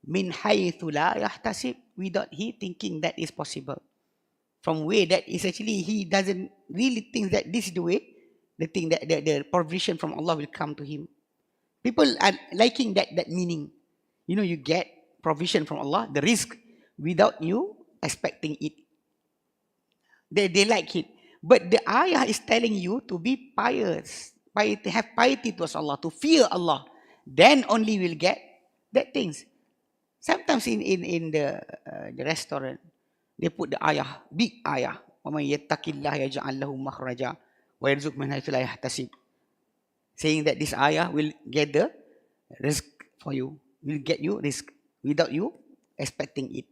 min haythu la yahtasib, without he thinking that is possible. From way that is actually he doesn't really think that this is the way, the thing that the provision from Allah will come to him. People are liking that meaning. You know, you get provision from Allah, the risk, without you expecting it. They like it. But the ayah is telling you to be pious, have piety towards Allah, to fear Allah. Then only will get that things. Sometimes in the restaurant, they put the ayah, big ayah. وَمَنْ يَتَّقِ اللَّهَ يَجْعَلْ لَهُ مَخْرَجًا وَيَرْزُقْهُ مِنْ حَيْثُ لَا يَحْتَسِبْ. Saying that this ayah will gather risk for you, will get you risk without you expecting it.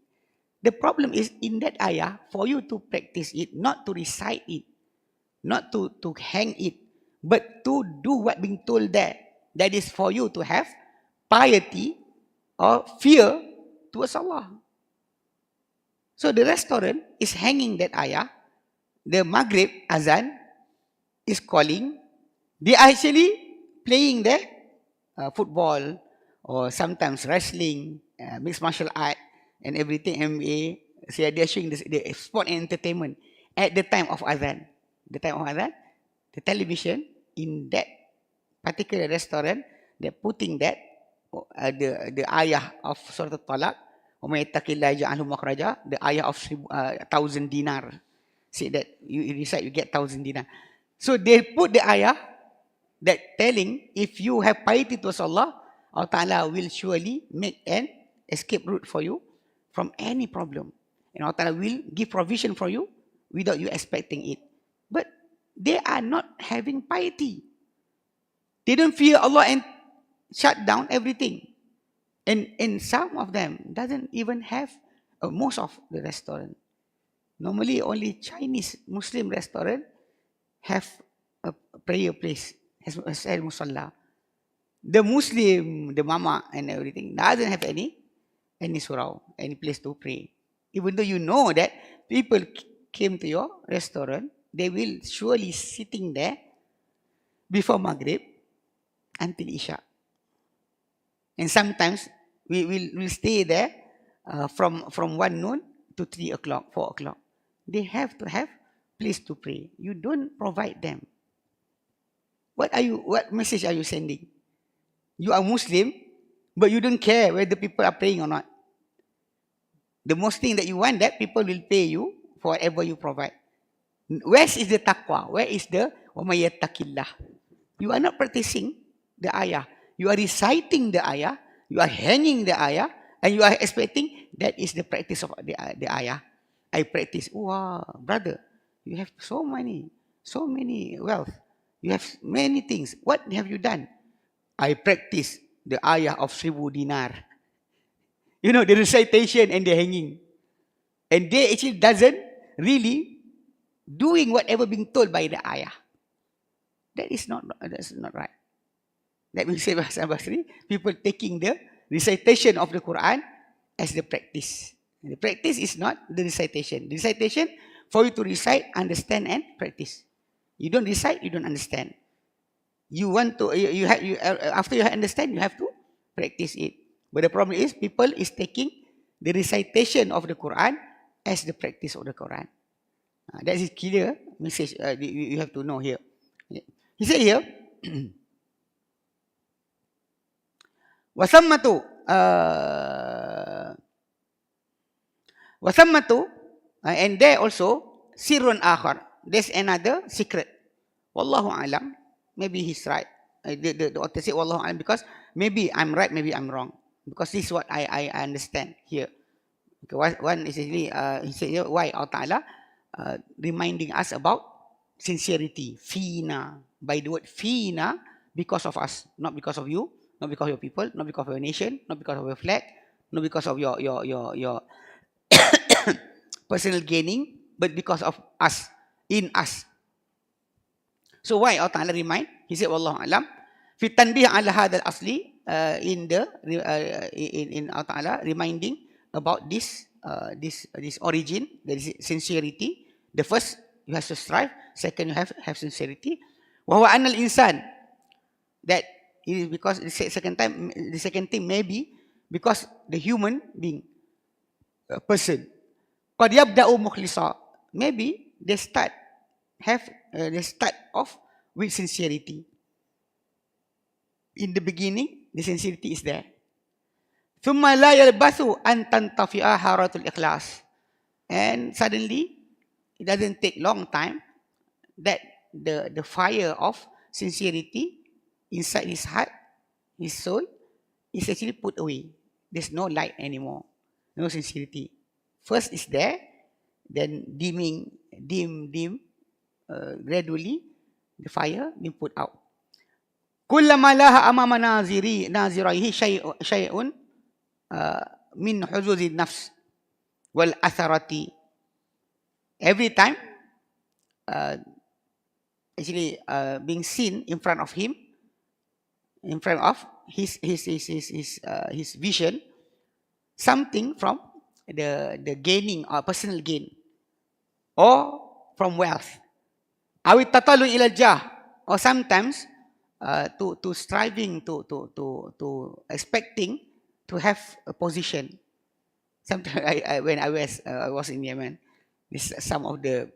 The problem is in that ayah, for you to practice it, not to recite it, not to hang it, but to do what being told there. That is for you to have piety or fear towards Allah. So the restaurant is hanging that ayah. The Maghrib azan is calling. They are actually playing there football or sometimes wrestling, mixed martial art and everything, MMA. So they are showing the sport and entertainment at the time of azan. The time of azan, the television in that particular restaurant, they're putting that the ayah of Surah Al-Talaq, وَمَنْ يَتَّقِ اللَّهَ يَجْعَلْ لَهُ مَخْرَجًا, the ayah of 1,000 dinar. Say that you recite, you get 1,000 dinar. So they put the ayah that telling, if you have piety towards Allah, Allah Ta'ala will surely make an escape route for you from any problem. And Allah Ta'ala will give provision for you without you expecting it. But they are not having piety. They don't fear Allah and shut down everything. And some of them doesn't even have, most of the restaurant. Normally only Chinese Muslim restaurant have a prayer place, has musalla. The Muslim, the mama and everything doesn't have any surau, any place to pray. Even though you know that people came to your restaurant, they will surely sitting there before Maghrib until Isha. And sometimes we'll stay there from 1 noon to 3 o'clock, 4 o'clock. They have to have place to pray. You don't provide them. What message are you sending? You are Muslim, but you don't care whether people are praying or not. The most thing that you want, that people will pay you for whatever you provide. Where is the taqwa? Where is the وَمَنْ يَتَّقِ اللَّهَ? You are not practicing the ayah. You are reciting the ayah. You are hanging the ayah. And you are expecting that is the practice of the ayah. I practice. Wow, brother, you have so many wealth. You have many things. What have you done? I practice the ayah of 1,000 dinar. You know, the recitation and the hanging. And they actually doesn't really doing whatever being told by the ayah. That's not right. That means say Hassan Basri, people taking the recitation of the Quran as the practice. The practice is not the recitation. The recitation, for you to recite, understand and practice. You don't recite, you don't understand. You want to, after you understand, you have to practice it. But the problem is, people is taking the recitation of the Quran as the practice of the Quran. That is clear message you have to know here. He said here, wasammatu and there also sirrun akhar. There's another secret. Wallahu alam. Maybe he's right. The author said wallahu alam because maybe I'm right, maybe I'm wrong. Because this is what I understand here. Okay, one is actually he said here, why Allah Ta'ala reminding us about sincerity. Fina. By the word fina, because of us, not because of you, not because of your people, not because of your nation, not because of your flag, not because of your personal gaining, but because of us, in us. So why Allah Ta'ala remind? He said, Wallahu alam, fi tanbih ala hadha al-asli, in Allah Ta'ala reminding about this origin, there is sincerity. The first, you have to strive. Second, you have sincerity. Wa huwa anna al-insan, that it is because the second thing maybe because the human being, a person, qad yabda'u mukhlisa, maybe they start off with sincerity. In the beginning, the sincerity is there. Thumma la yalbathu an tantafi'a haratul ikhlas, and suddenly it doesn't take long time that the fire of sincerity inside his heart, his soul, is actually put away. There's no light anymore, no sincerity. First is there, then dim, gradually the fire being put out. Kullama laha amama naziraihi shay'un min huzuzi nafs wal atharati. Every time actually being seen in front of him, in front of his vision, something from the gaining or personal gain, or from wealth, awit tatalu ila jah, or sometimes to striving to expecting to have a position. Sometimes when I was in Yemen, some of the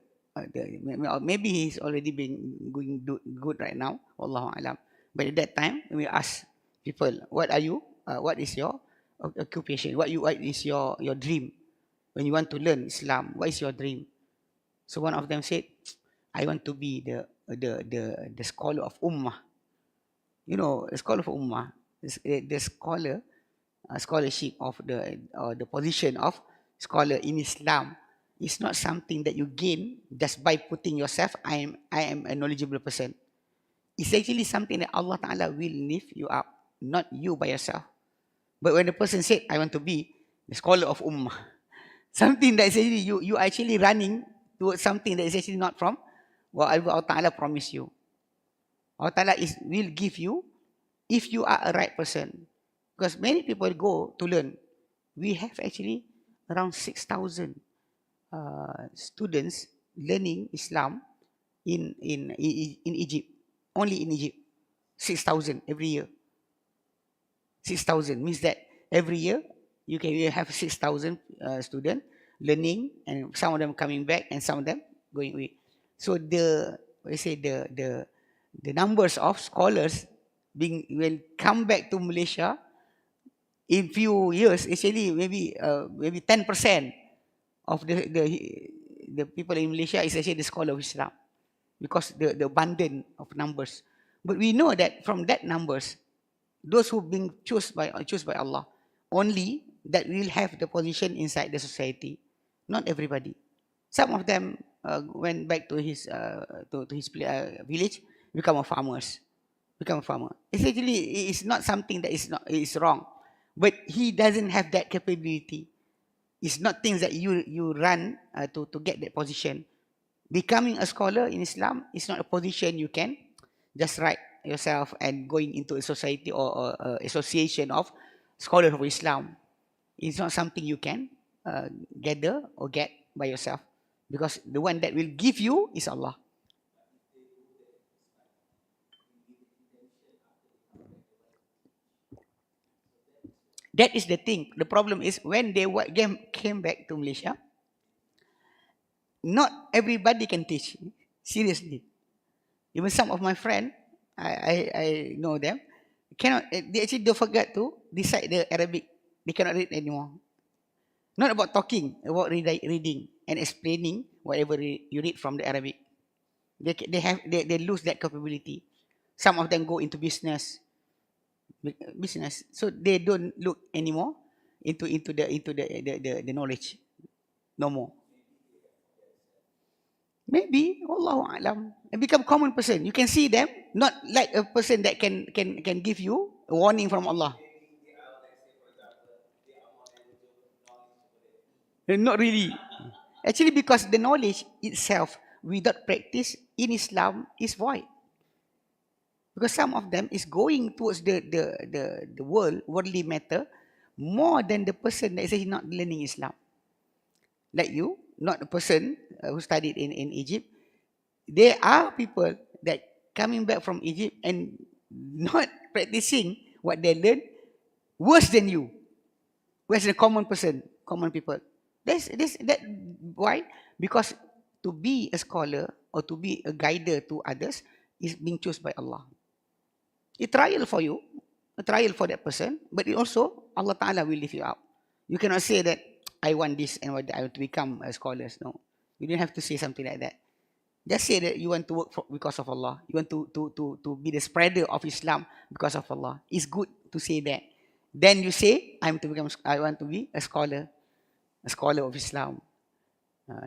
maybe he's already been going good right now, Wallahu alam. But at that time, we ask people, what are you? What is your occupation? What is your dream? When you want to learn Islam, what is your dream? So one of them said, I want to be the scholar of Ummah. You know, the scholar of Ummah, the scholarship of the position of scholar in Islam is not something that you gain just by putting yourself, I am a knowledgeable person. It's actually something that Allah Ta'ala will lift you up, not you by yourself. But when the person said, I want to be the scholar of Ummah, something that is actually you are actually running towards something that is actually not from what Allah Ta'ala promised you. Allah Ta'ala will give you if you are a right person. Because many people go to learn. We have actually around 6,000 students learning Islam in Egypt. Only in Egypt. 6,000 every year. 6,000 means that every year you have 6,000 students learning, and some of them coming back and some of them going away. So the numbers of scholars will come back to Malaysia in few years. Actually, maybe 10% of the people in Malaysia is actually the scholar of Islam, because the abundance of numbers. But we know that from that numbers, those who being chosen by Allah, only that will have the position inside the society. Not everybody. Some of them went back to his village, become a farmers, become a farmer. Essentially, it's not something that is wrong, but he doesn't have that capability. It's not things that you run to get that position. Becoming a scholar in Islam is not a position you can just write yourself and going into a society or association of scholars of Islam. It's not something you can gather or get by yourself, because the one that will give you is Allah. That is the thing. The problem is when they came back to Malaysia, not everybody can teach. Seriously. Even some of my friends, I know them, they actually don't forget to decide the Arabic. They cannot read anymore. Not about talking, about reading and explaining whatever you read from the Arabic. They lose that capability. Some of them go into business, so they don't look anymore into the knowledge, no more. Maybe, Allahu Alam, and become common person. You can see them not like a person that can give you a warning from Allah. Not really. Actually, because the knowledge itself without practice in Islam is void. Because some of them is going towards the worldly matter, more than the person that is actually not learning Islam. Like you, not a person who studied in Egypt. There are people that coming back from Egypt and not practicing what they learn, worse than you. Worse than a common person, common people. That why? Because to be a scholar or to be a guider to others is being chosen by Allah. A trial for you, a trial for that person, but it also Allah Ta'ala will lift you up. You cannot say that I want this and I want to become a scholar. No, you don't have to say something like that. Just say that you want to work because of Allah. You want to be the spreader of Islam because of Allah. It's good to say that. Then you say, I want to be a scholar of Islam.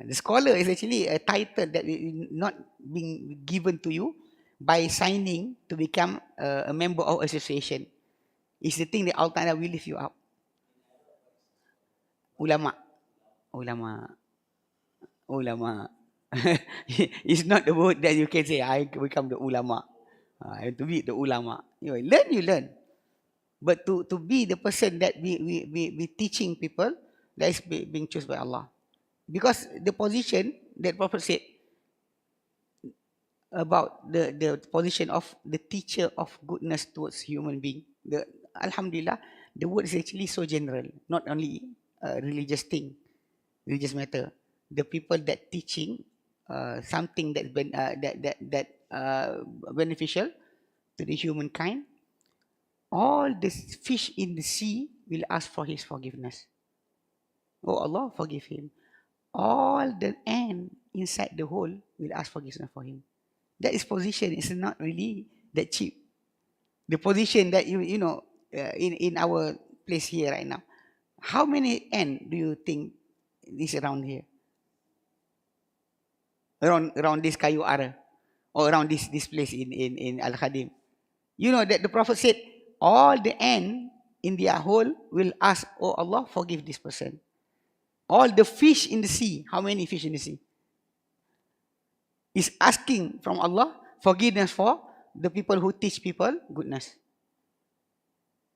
The scholar is actually a title that is not being given to you by signing to become a member of association. It's the thing that Allah Ta'ala will lift you up. Ulama. It's not the word that you can say, I become the ulama. I have to be the ulama. You learn. But to be the person that we teaching people, that is being chosen by Allah. Because the position that Prophet said about the position of the teacher of goodness towards human being. Alhamdulillah, the word is actually so general, not only religious thing, religious matter. The people that teaching something that beneficial to the humankind, all the fish in the sea will ask for his forgiveness. Oh Allah, forgive him. All the ant inside the hole will ask forgiveness for him. That is position. It's not really that cheap. The position that you know in our place here right now. How many ant do you think is around here? Around this Kayu Ara, or around this place in Al Khadim. You know that the Prophet said all the ant in their hole will ask, oh Allah, forgive this person. All the fish in the sea, how many fish in the sea? Is asking from Allah forgiveness for the people who teach people goodness.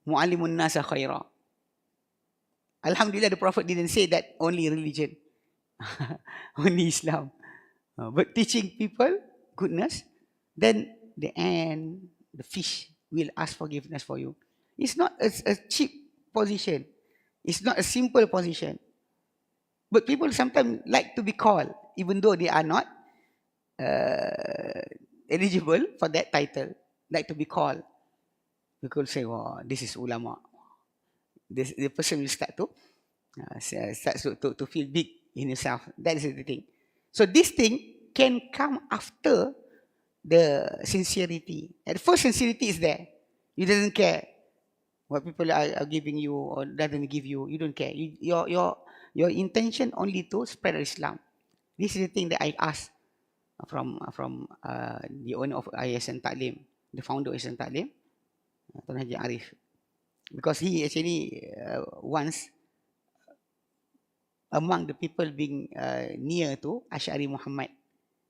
Mu'allimun nasa khaira. Alhamdulillah, the Prophet didn't say that only religion, only Islam. But teaching people goodness, then the ant, the fish will ask forgiveness for you. It's not a cheap position. It's not a simple position. But people sometimes like to be called, even though they are not eligible for that title, like to be called. People say, "Wow, this is ulama." The person will start to feel big in himself. That is the thing. So this thing can come after the sincerity. At first, sincerity is there. You doesn't care what people are giving you or doesn't give you. You don't care. Your intention only to spread Islam. This is the thing that I asked from the owner of ISN Taklim, the founder of ISN Taklim, Tuan Haji Arif, because he actually once among the people being near to Ash'ari Muhammad,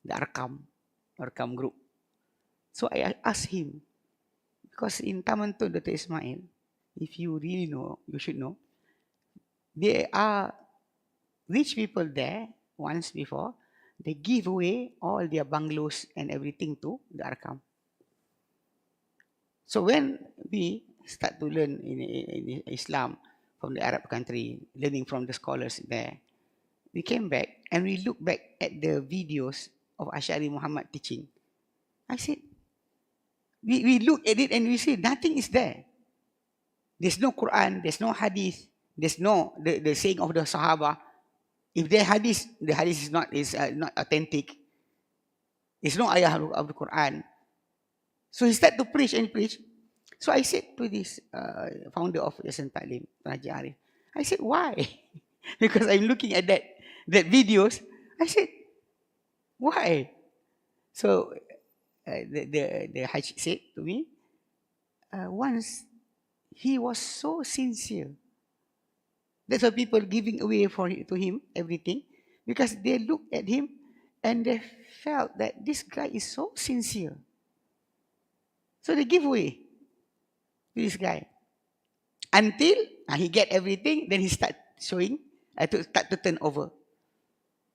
the Arkam group. So I asked him, because in Taman Tun, Dr. Ismail, if you really know, you should know, there are rich people there once before. They give away all their bungalows and everything to the Arkam. So when we start to learn in Islam from the Arab country, learning from the scholars there, we came back and we look back at the videos of Ash'ari Muhammad teaching. I said, we look at it and we see nothing is there. There's no Quran, there's no hadith, there's no the saying of the Sahaba. If the hadith is not authentic. There's no ayah of the Quran. So he started to preach and preach. So I said to this founder of Yasin Taklim, Raja Arif, I said, why? Because I'm looking at that videos. I said, why? So the Hajj said to me, once he was so sincere. That's why people giving away to him everything, because they looked at him and they felt that this guy is so sincere. So they give away to this guy until he get everything. Then he start showing, start to turn over,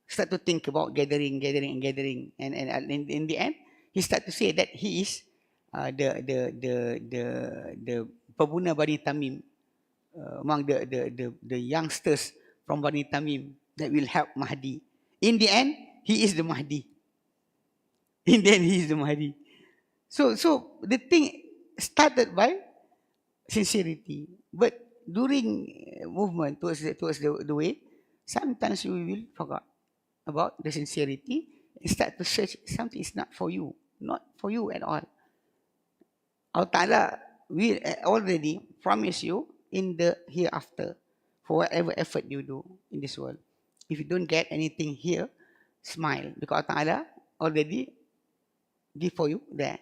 start to think about gathering, and in the end, he start to say that he is the Pabuna Bani Tamim. Among the youngsters from Bani Tamim that will help Mahdi. In the end, he is the Mahdi. So the thing started by sincerity. But during movement towards the way, sometimes we will forget about the sincerity and start to search something is not for you at all. Allah Ta'ala will already promise you in the hereafter for whatever effort you do in this world. If you don't get anything here, smile, because Allah Ta'ala already give for you there.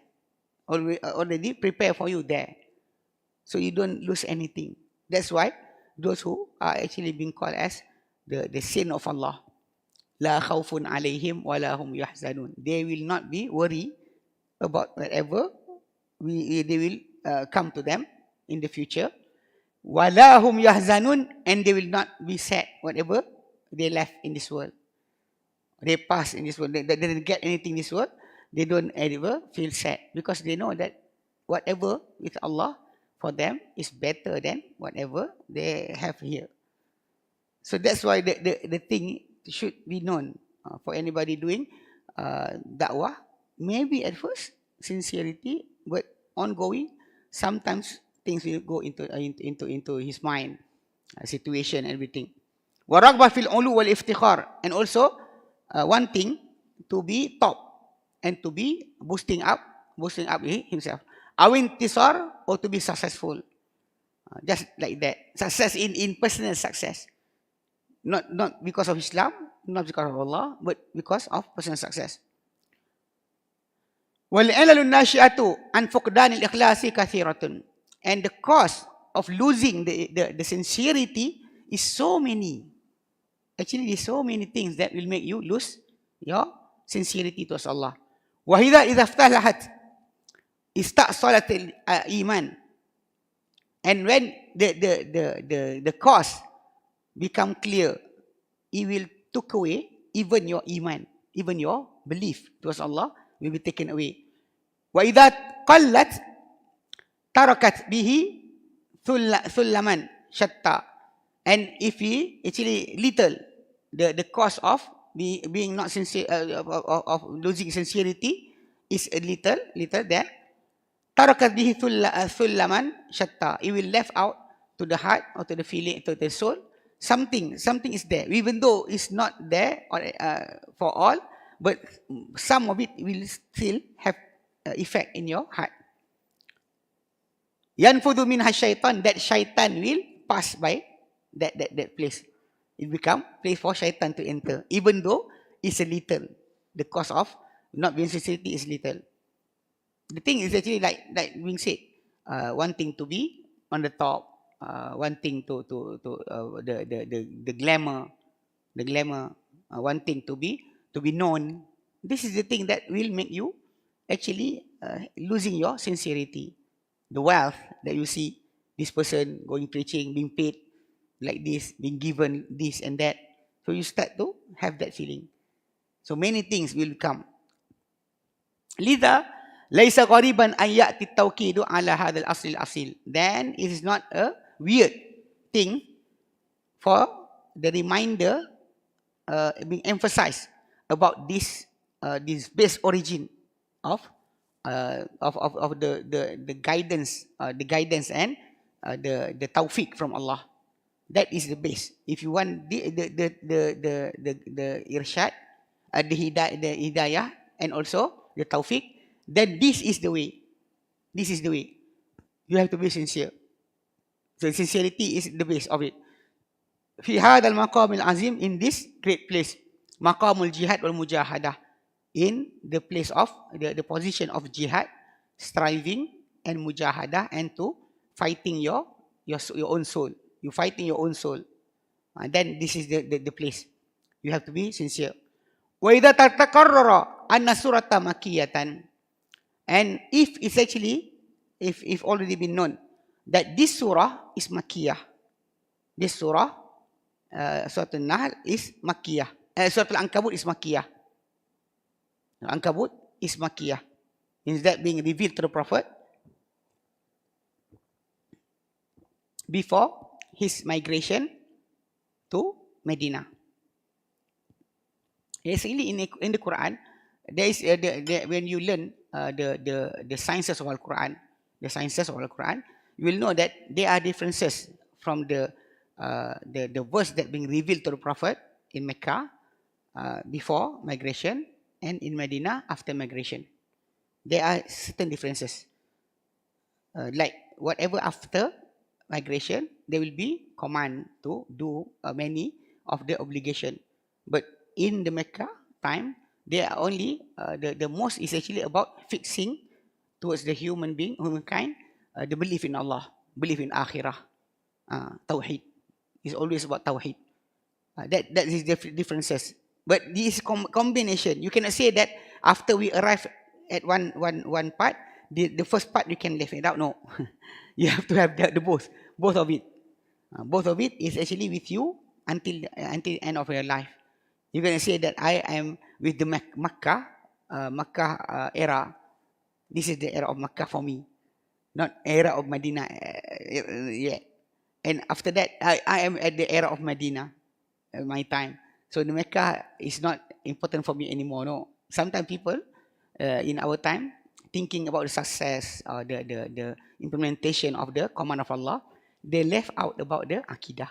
Already prepare for you there. So you don't lose anything. That's why those who are actually being called as the saint of Allah, La khawfun alayhim wa la hum yahzanun. They will not be worried about whatever they will come to them in the future. Walahum yahzanun, and they will not be sad whatever they left in this world. They pass in this world. They didn't get anything in this world. They don't ever feel sad because they know that whatever with Allah for them is better than whatever they have here. So that's why the thing should be known for anybody doing da'wah. Maybe at first sincerity, but ongoing, sometimes things will go into his mind, situation, everything. Waragba fil ulu wal iftikhar, and also one thing to be top and to be boosting up himself. Awin tisar, or to be successful, just like that. Success in personal success, not because of Islam, not because of Allah, but because of personal success. وَالْعِلَلُ النَّاشِئَةُ عَنْ فُقْدَانِ الْإِخْلَاصِ كَثِيرَةٌ. And the cause of losing the sincerity is so many. Actually, there's so many things that will make you lose your sincerity towards Allah. وَإِذَا افتلحت استأصلت الإيمان. And when the cause become clear, it will take away even your iman, even your belief towards Allah will be taken away. وَإِذَا قَلَّتْ تَرَكَتْ بِهِ ثُلَّمًا شَتَّى. And if he actually little, the cause of being not sincere, of losing sincerity is a little there. تَرَكَتْ بِهِ ثُلَّمًا شَتَّى. It will left out to the heart or to the feeling, to the soul. Something is there, even though it's not there for all. But some of it will still have effect in your heart. Yanfudhu minha syaitan, that shaitan will pass by that place. It become place for shaitan to enter, even though it's a little. The cost of not being sincerity is little. The thing is actually like being said, wanting to be on the top, wanting to the glamour, wanting to be known. This is the thing that will make you actually losing your sincerity. The wealth that you see, this person going preaching, being paid like this, being given this and that. So you start to have that feeling. So many things will come. Lidha laisa qariban an ya'ti at-tawkidu ala hadha al-asl al-asil. Then it is not a weird thing for the reminder being emphasized about this base origin of the guidance and the tawfiq from Allah. That is the base. If you want the irshad, the hidayah, and also the tawfiq, then this is the way. This is the way. You have to be sincere. So sincerity is the base of it. Fi hadal maqam al-azim, in this great place, maqamul jihad wal mujahadah, in the place of the position of jihad, striving, and mujahadah, and to fighting your own soul. You fighting your own soul. Then this is the place. You have to be sincere. Wa idza tatakarrara anna surata makiyatan, and if it's actually if already been known that this surah is makiyah, this surah Surah An-Nahl is makiyah, Surah Al-Ankabut is makiyah. Al-Ankabut is makiyah. Is that being revealed to the Prophet before his migration to Medina. Basically, in the Quran, there is when you learn the sciences of Al-Quran, you will know that there are differences from the verse that being revealed to the Prophet in Mecca before migration and in Medina after migration. There are certain differences. Like whatever after migration, there will be command to do many of the obligation. But in the Mecca time, there are only the most is actually about fixing towards the humankind, the belief in Allah, belief in akhirah, tawheed. It's always about tawheed. That is the differences. But this combination, you cannot say that after we arrive at one part, the first part you can leave it out. No, you have to have the both of it. Both of it is actually with you until the end of your life. You're going to say that I am with the Makkah era. This is the era of Makkah for me, not era of Medina yet. And after that, I am at the era of Medina, my time. So the Mecca is not important for me anymore. No. Sometimes people in our time thinking about the success or the implementation of the command of Allah, they left out about the Aqidah.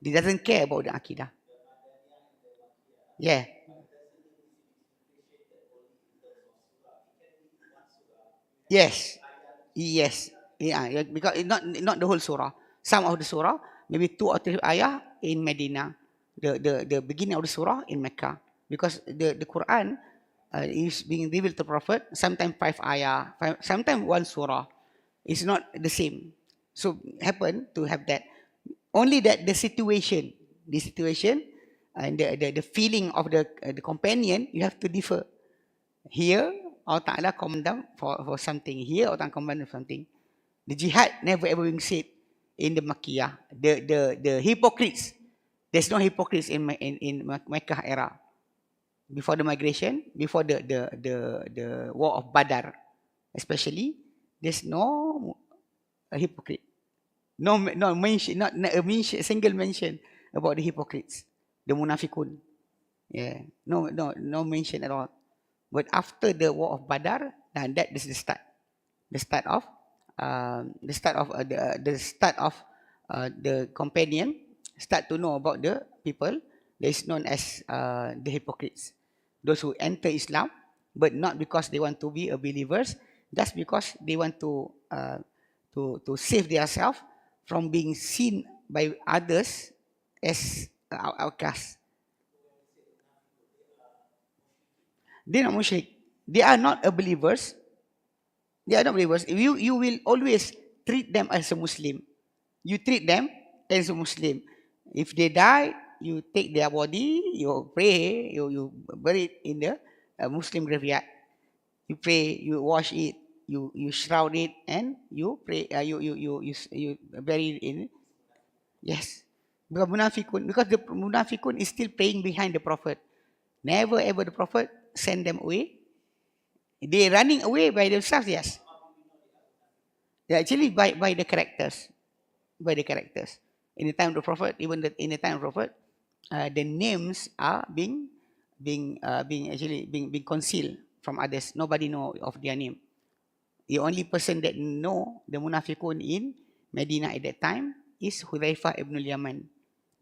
They doesn't care about the Aqidah. Yeah. Yes. Yeah, because it's not the whole surah. Some of the surah, maybe 2 or 3 ayah in Medina. The beginning of the surah in Mecca. Because the Quran is being revealed to the Prophet, sometimes 5 ayah, sometimes 1 surah. It's not the same. So happen to have that. Only that the situation and the feeling of the companion, you have to differ. Here, Allah Ta'ala command them for something. Here, Allah Ta'ala command them for something. The jihad never ever being said in the Makkiyah. The hypocrites, there's no hypocrites in Mecca era. Before the migration, before the war of Badr, especially, there's no hypocrite. No mention, not a single mention about the hypocrites, the munafiqun. Yeah, no mention at all. But after the war of Badr, and that is the start of the companion start to know about the people that is known as the hypocrites. Those who enter Islam but not because they want to be a believers, just because they want to save themselves from being seen by others as outcasts. They are not mushrik. They are not a believers. They are not believers. You will always treat them as a Muslim. You treat them as a Muslim. If they die, you take their body, you pray, you bury it in the Muslim graveyard. You pray, you wash it, you shroud it, and you pray. You bury it in. Yes, because the munafikun is still praying behind the Prophet. Never ever the Prophet send them away. They running away by themselves. Yes, they actually by the characters, by the characters. In the time of the Prophet, even in the time of the Prophet, the names are being concealed from others. Nobody know of their name. The only person that know the munafiqun in Medina at that time is Hudhaifah ibn al-Yaman.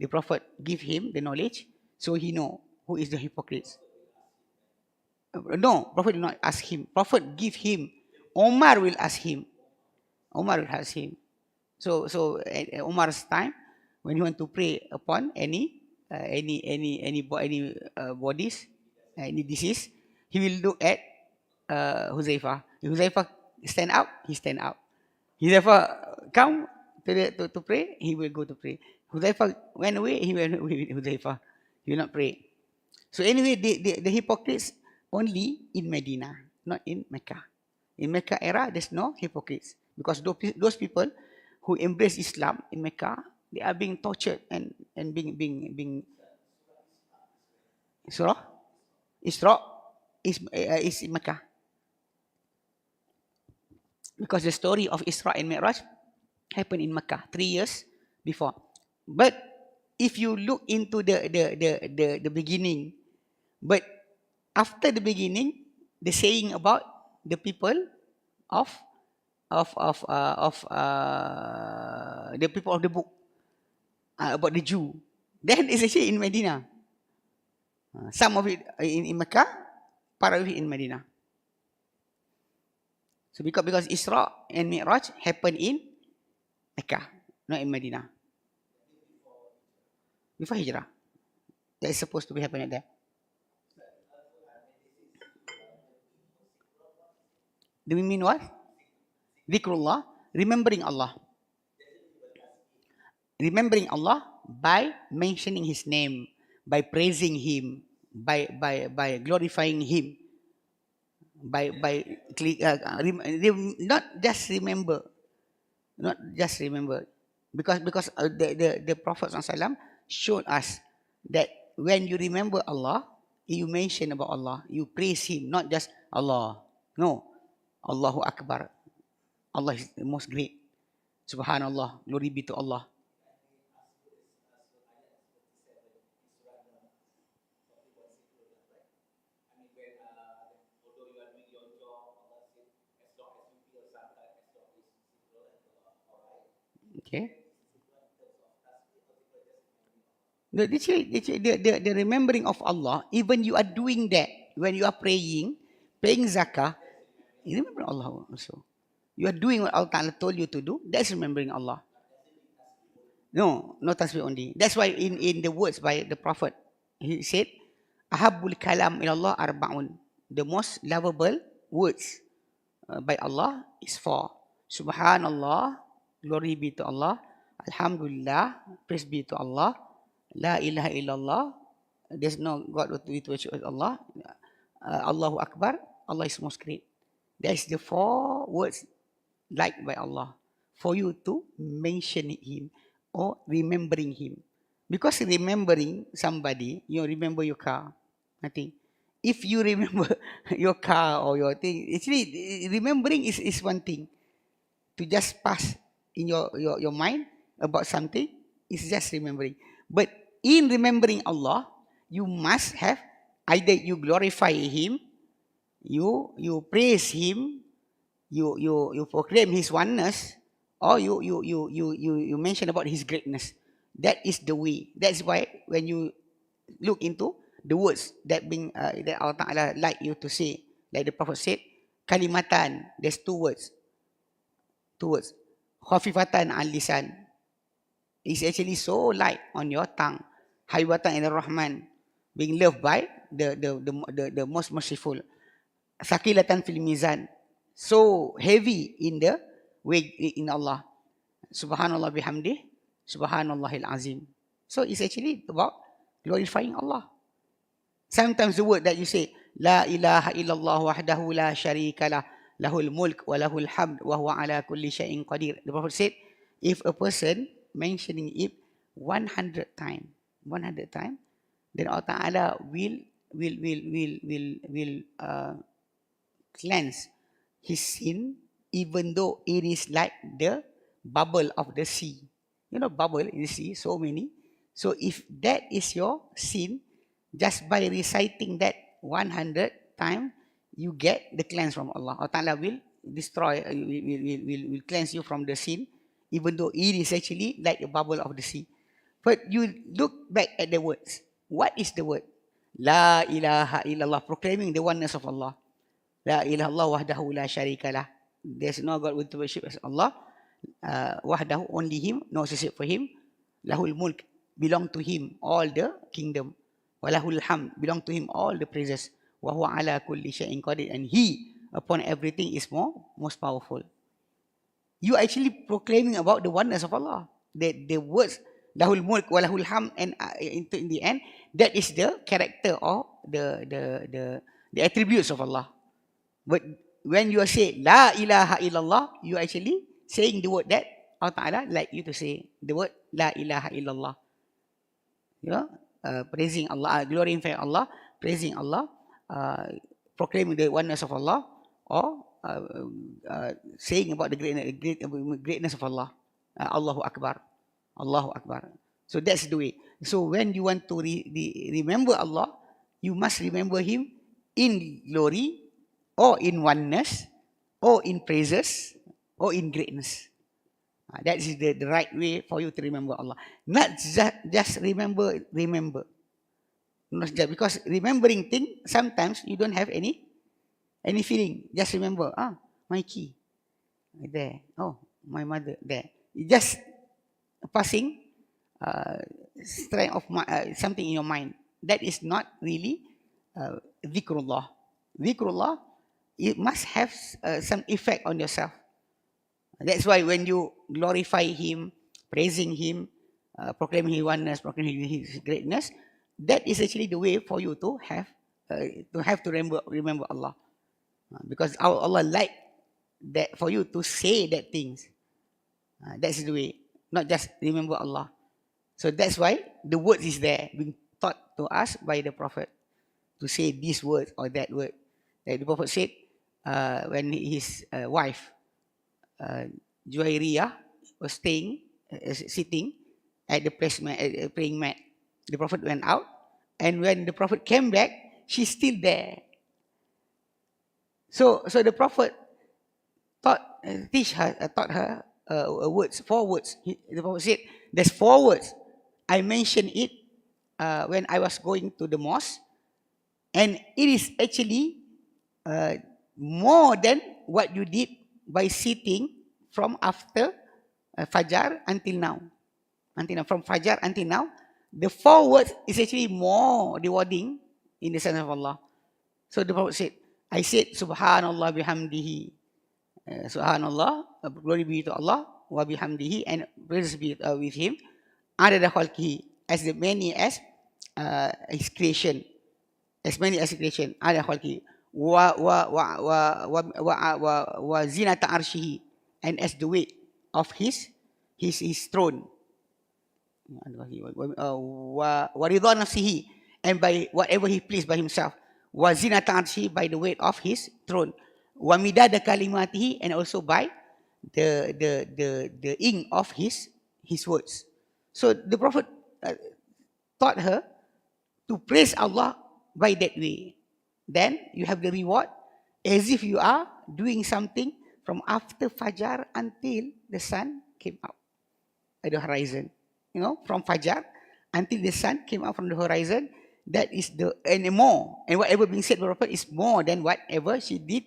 The Prophet give him the knowledge, so he know who is the hypocrites. No, Prophet did not ask him. Prophet give him. Umar will ask him. Umar will ask him. So at Umar's time, when he want to pray upon any bodies, any disease, he will look at Huzaifah. If Huzaifah stand up, he stand up. Huzaifah come to pray, he will go to pray. Huzaifah went away, he went away with Huzaifah. He will not pray. So anyway, the hypocrites only in Medina, not in Mecca. In Mecca era, there's no hypocrites. Because those people who embrace Islam in Mecca, they are being tortured and being Surah Isra is in Mecca. Because the story of Isra and Mi'raj happened in Mecca 3 years before. But if you look into the beginning, but after the beginning, the saying about the people of the people of the book, about the Jew, then it's actually in Medina. Some of it in Mecca, part of it in Medina. So because Isra and Mi'raj happened in Mecca, not in Medina. Before Hijrah. That is supposed to be happening there. Do we mean what? Dhikrullah, remembering Allah. Remembering Allah by mentioning His name, by praising Him, by glorifying Him, by not just remember, because the Prophet ﷺ showed us that when you remember Allah, you mention about Allah, you praise Him, not just Allah. No, Allahu Akbar. Allah is the most great. Subhanallah, glory be to Allah. Okay. The remembering of Allah, even you are doing that when you are praying zakah, you remember Allah also. You are doing what Allah Ta'ala told you to do, that's remembering Allah. No tasbih only. That's why in the words by the Prophet, he said, Ahabbul kalam ilallah arba'un. The most lovable words by Allah is 4. Subhanallah, glory be to Allah. Alhamdulillah, praise be to Allah. La ilaha illallah, there's no God with worship with Allah. Allahu Akbar, Allah is most great. That is the 4 words liked by Allah for you to mention Him or remembering Him. Because remembering somebody, you remember your car, nothing. If you remember your car or your thing, actually remembering is one thing. To just pass in your mind about something is just remembering. But in remembering Allah, you must have either you glorify Him, you praise Him, you proclaim His oneness, or you mention about His greatness. That is the way. That's why when you look into the words that Allah Ta'ala like you to say Like the Prophet said, kalimatan, there's two words. Khafifatan al-lisan. It's actually so light on your tongue. Habibatan ila Rahman, being loved by the most merciful. Thaqilatan fil mizan, so heavy in the weight in Allah. Subhanallah bihamdih, subhanallahil azim. So it's actually about glorifying Allah. Sometimes the word that you say, La ilaha illallah wahdahu la sharika lah, lahul mulk wa lahul hamd wa huwa ala kulli syai'in qadir. The Prophet said, if a person mentioning it 100 times, then Allah Ta'ala will cleanse his sin, even though it is like the bubble of the sea. You know, bubble in the sea, so many. So if that is your sin, just by reciting that 100 times, you get the cleanse from Allah. Allah Ta'ala will destroy, will cleanse you from the sin, even though it is actually like a bubble of the sea. But you look back at the words. What is the word? La ilaha illallah, proclaiming the oneness of Allah. La ilaha illallah wahdahu la sharika lah. There's no God with worship as Allah. Wahdahu, only Him, no associate for Him. Lahul mulk, belong to Him all the kingdom. Walahul hamd, belong to Him all the praises. Wa huwa ala kulli syai'in qadir, and He upon everything is most powerful. You actually proclaiming about the oneness of Allah. The words lahul mulk walahul hamd, and in the end, that is the character or the attributes of Allah. But when you say la ilaha illallah, you actually saying the word that Allah Ta'ala like you to say, the word la ilaha illallah. You know, praising Allah, glorifying Allah, praising Allah, proclaiming the oneness of Allah, or saying about the greatness of Allah. Allahu Akbar. Allahu Akbar. So that's the way. So when you want to remember Allah, you must remember Him in glory, or in oneness, or in praises, or in greatness. That is the right way for you to remember Allah. Not just remember. Not just, because remembering things, sometimes you don't have any feeling. Just remember, my key, there. Oh, my mother, there. You just passing strength of something in your mind. That is not really dhikrullah. Dhikrullah, it must have some effect on yourself. That's why when you glorify Him, praising Him, proclaiming His oneness, proclaiming His greatness, that is actually the way for you to have to remember Allah. Because Allah like that for you to say that things. That's the way, not just remember Allah. So that's why the word is there, being taught to us by the Prophet, to say this word or that word. Like the Prophet said, when his wife, Juwairiyah, was sitting at the praying mat. The Prophet went out, and when the Prophet came back, she's still there. So the Prophet taught her words, 4 words. The Prophet said, there's 4 words. I mentioned it when I was going to the mosque, and it is actually more than what you did by sitting from after Fajr until now. From Fajr until now, the 4 words is actually more rewarding in the sense of Allah. So the Prophet said, I said, Subhanallah bihamdihi. Subhanallah, glory be to Allah, wa bihamdihi, and praise be with Him. Adada khalqihi, as many as His creation. As many as His creation. Adada khalqihi. Wa zinata arshihi, and as the weight of His throne. Wa ridha nafsihi, and by whatever He pleased by Himself. Wa zinata arshihi, by the weight of His throne. Wa midada kalimatihi, and also by the ink of His words. So the Prophet taught her to praise Allah by that way. Then you have the reward as if you are doing something from after Fajr until the sun came out at the horizon. You know, from Fajr until the sun came out from the horizon, that is the, and more, and whatever being said by the Prophet is more than whatever she did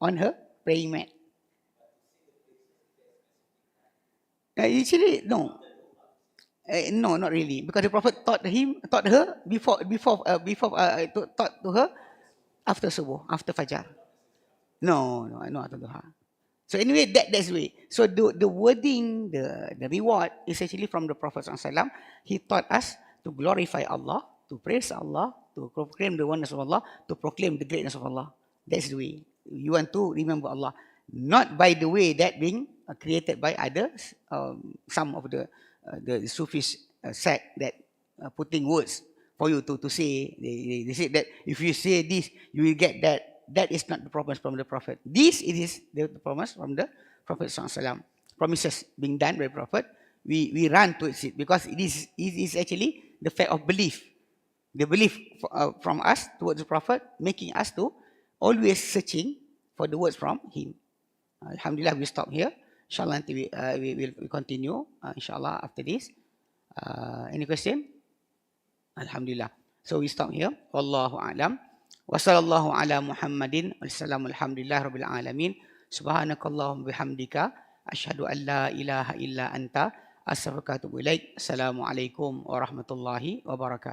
on her praying mat. Actually, no. No, not really, because the Prophet taught her taught to her after subuh, after fajar. No, after duha. So anyway, that's the way. So the wording, the reward is actually from the Prophet SAW. He taught us to glorify Allah, to praise Allah, to proclaim the oneness of Allah, to proclaim the greatness of Allah. That's the way. You want to remember Allah, not by the way that being created by others. Some of the Sufis sect that putting words for you to say. They say that if you say this, you will get that. That is not the promise from the Prophet. This it is the promise from the Prophet SAW. Promises being done by the Prophet, we run towards it because it is actually the fact of belief. The belief from us towards the Prophet, making us to always searching for the words from him. Alhamdulillah, we stop here. Inshallah, we will continue. Inshallah, after this. Any question? Alhamdulillah. So we stop here. Wallahu a'lam. Wa sallallahu ala Muhammadin. Wassalamu alhamdulillah rabbil alamin. Subhanakallahumma bihamdika. Ashhadu an la ilaha illa anta. Astaghfiruka wa atubu ilaik. Assalamualaikum warahmatullahi wabarakatuh.